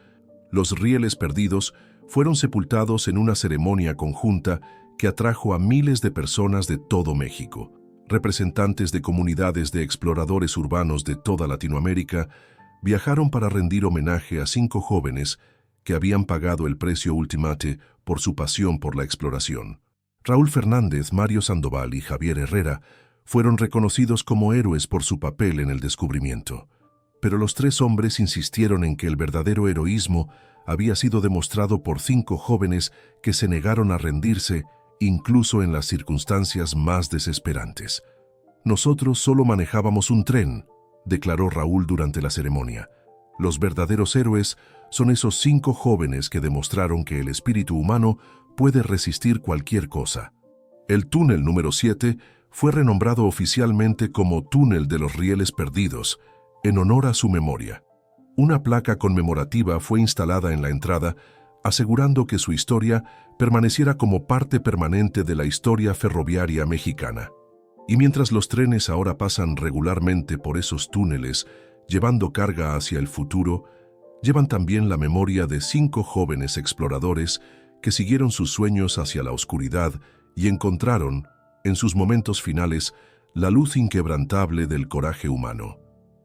los rieles perdidos fueron sepultados en una ceremonia conjunta que atrajo a miles de personas de todo México. Representantes de comunidades de exploradores urbanos de toda Latinoamérica viajaron para rendir homenaje a 5 jóvenes que habían pagado el precio ultimate por su pasión por la exploración. Raúl Fernández, Mario Sandoval y Javier Herrera fueron reconocidos como héroes por su papel en el descubrimiento. Pero los 3 hombres insistieron en que el verdadero heroísmo había sido demostrado por 5 jóvenes que se negaron a rendirse incluso en las circunstancias más desesperantes. «Nosotros solo manejábamos un tren», declaró Raúl durante la ceremonia. «Los verdaderos héroes son esos 5 jóvenes que demostraron que el espíritu humano puede resistir cualquier cosa». El túnel número 7 fue renombrado oficialmente como Túnel de los Rieles Perdidos, en honor a su memoria. Una placa conmemorativa fue instalada en la entrada, asegurando que su historia permaneciera como parte permanente de la historia ferroviaria mexicana. Y mientras los trenes ahora pasan regularmente por esos túneles, llevando carga hacia el futuro, llevan también la memoria de 5 jóvenes exploradores que siguieron sus sueños hacia la oscuridad y encontraron, en sus momentos finales, la luz inquebrantable del coraje humano.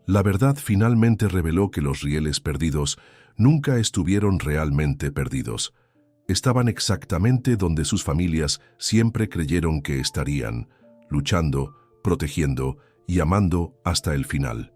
La verdad finalmente reveló que los rieles perdidos nunca estuvieron realmente perdidos. Estaban exactamente donde sus familias siempre creyeron que estarían, luchando, protegiendo y amando hasta el final.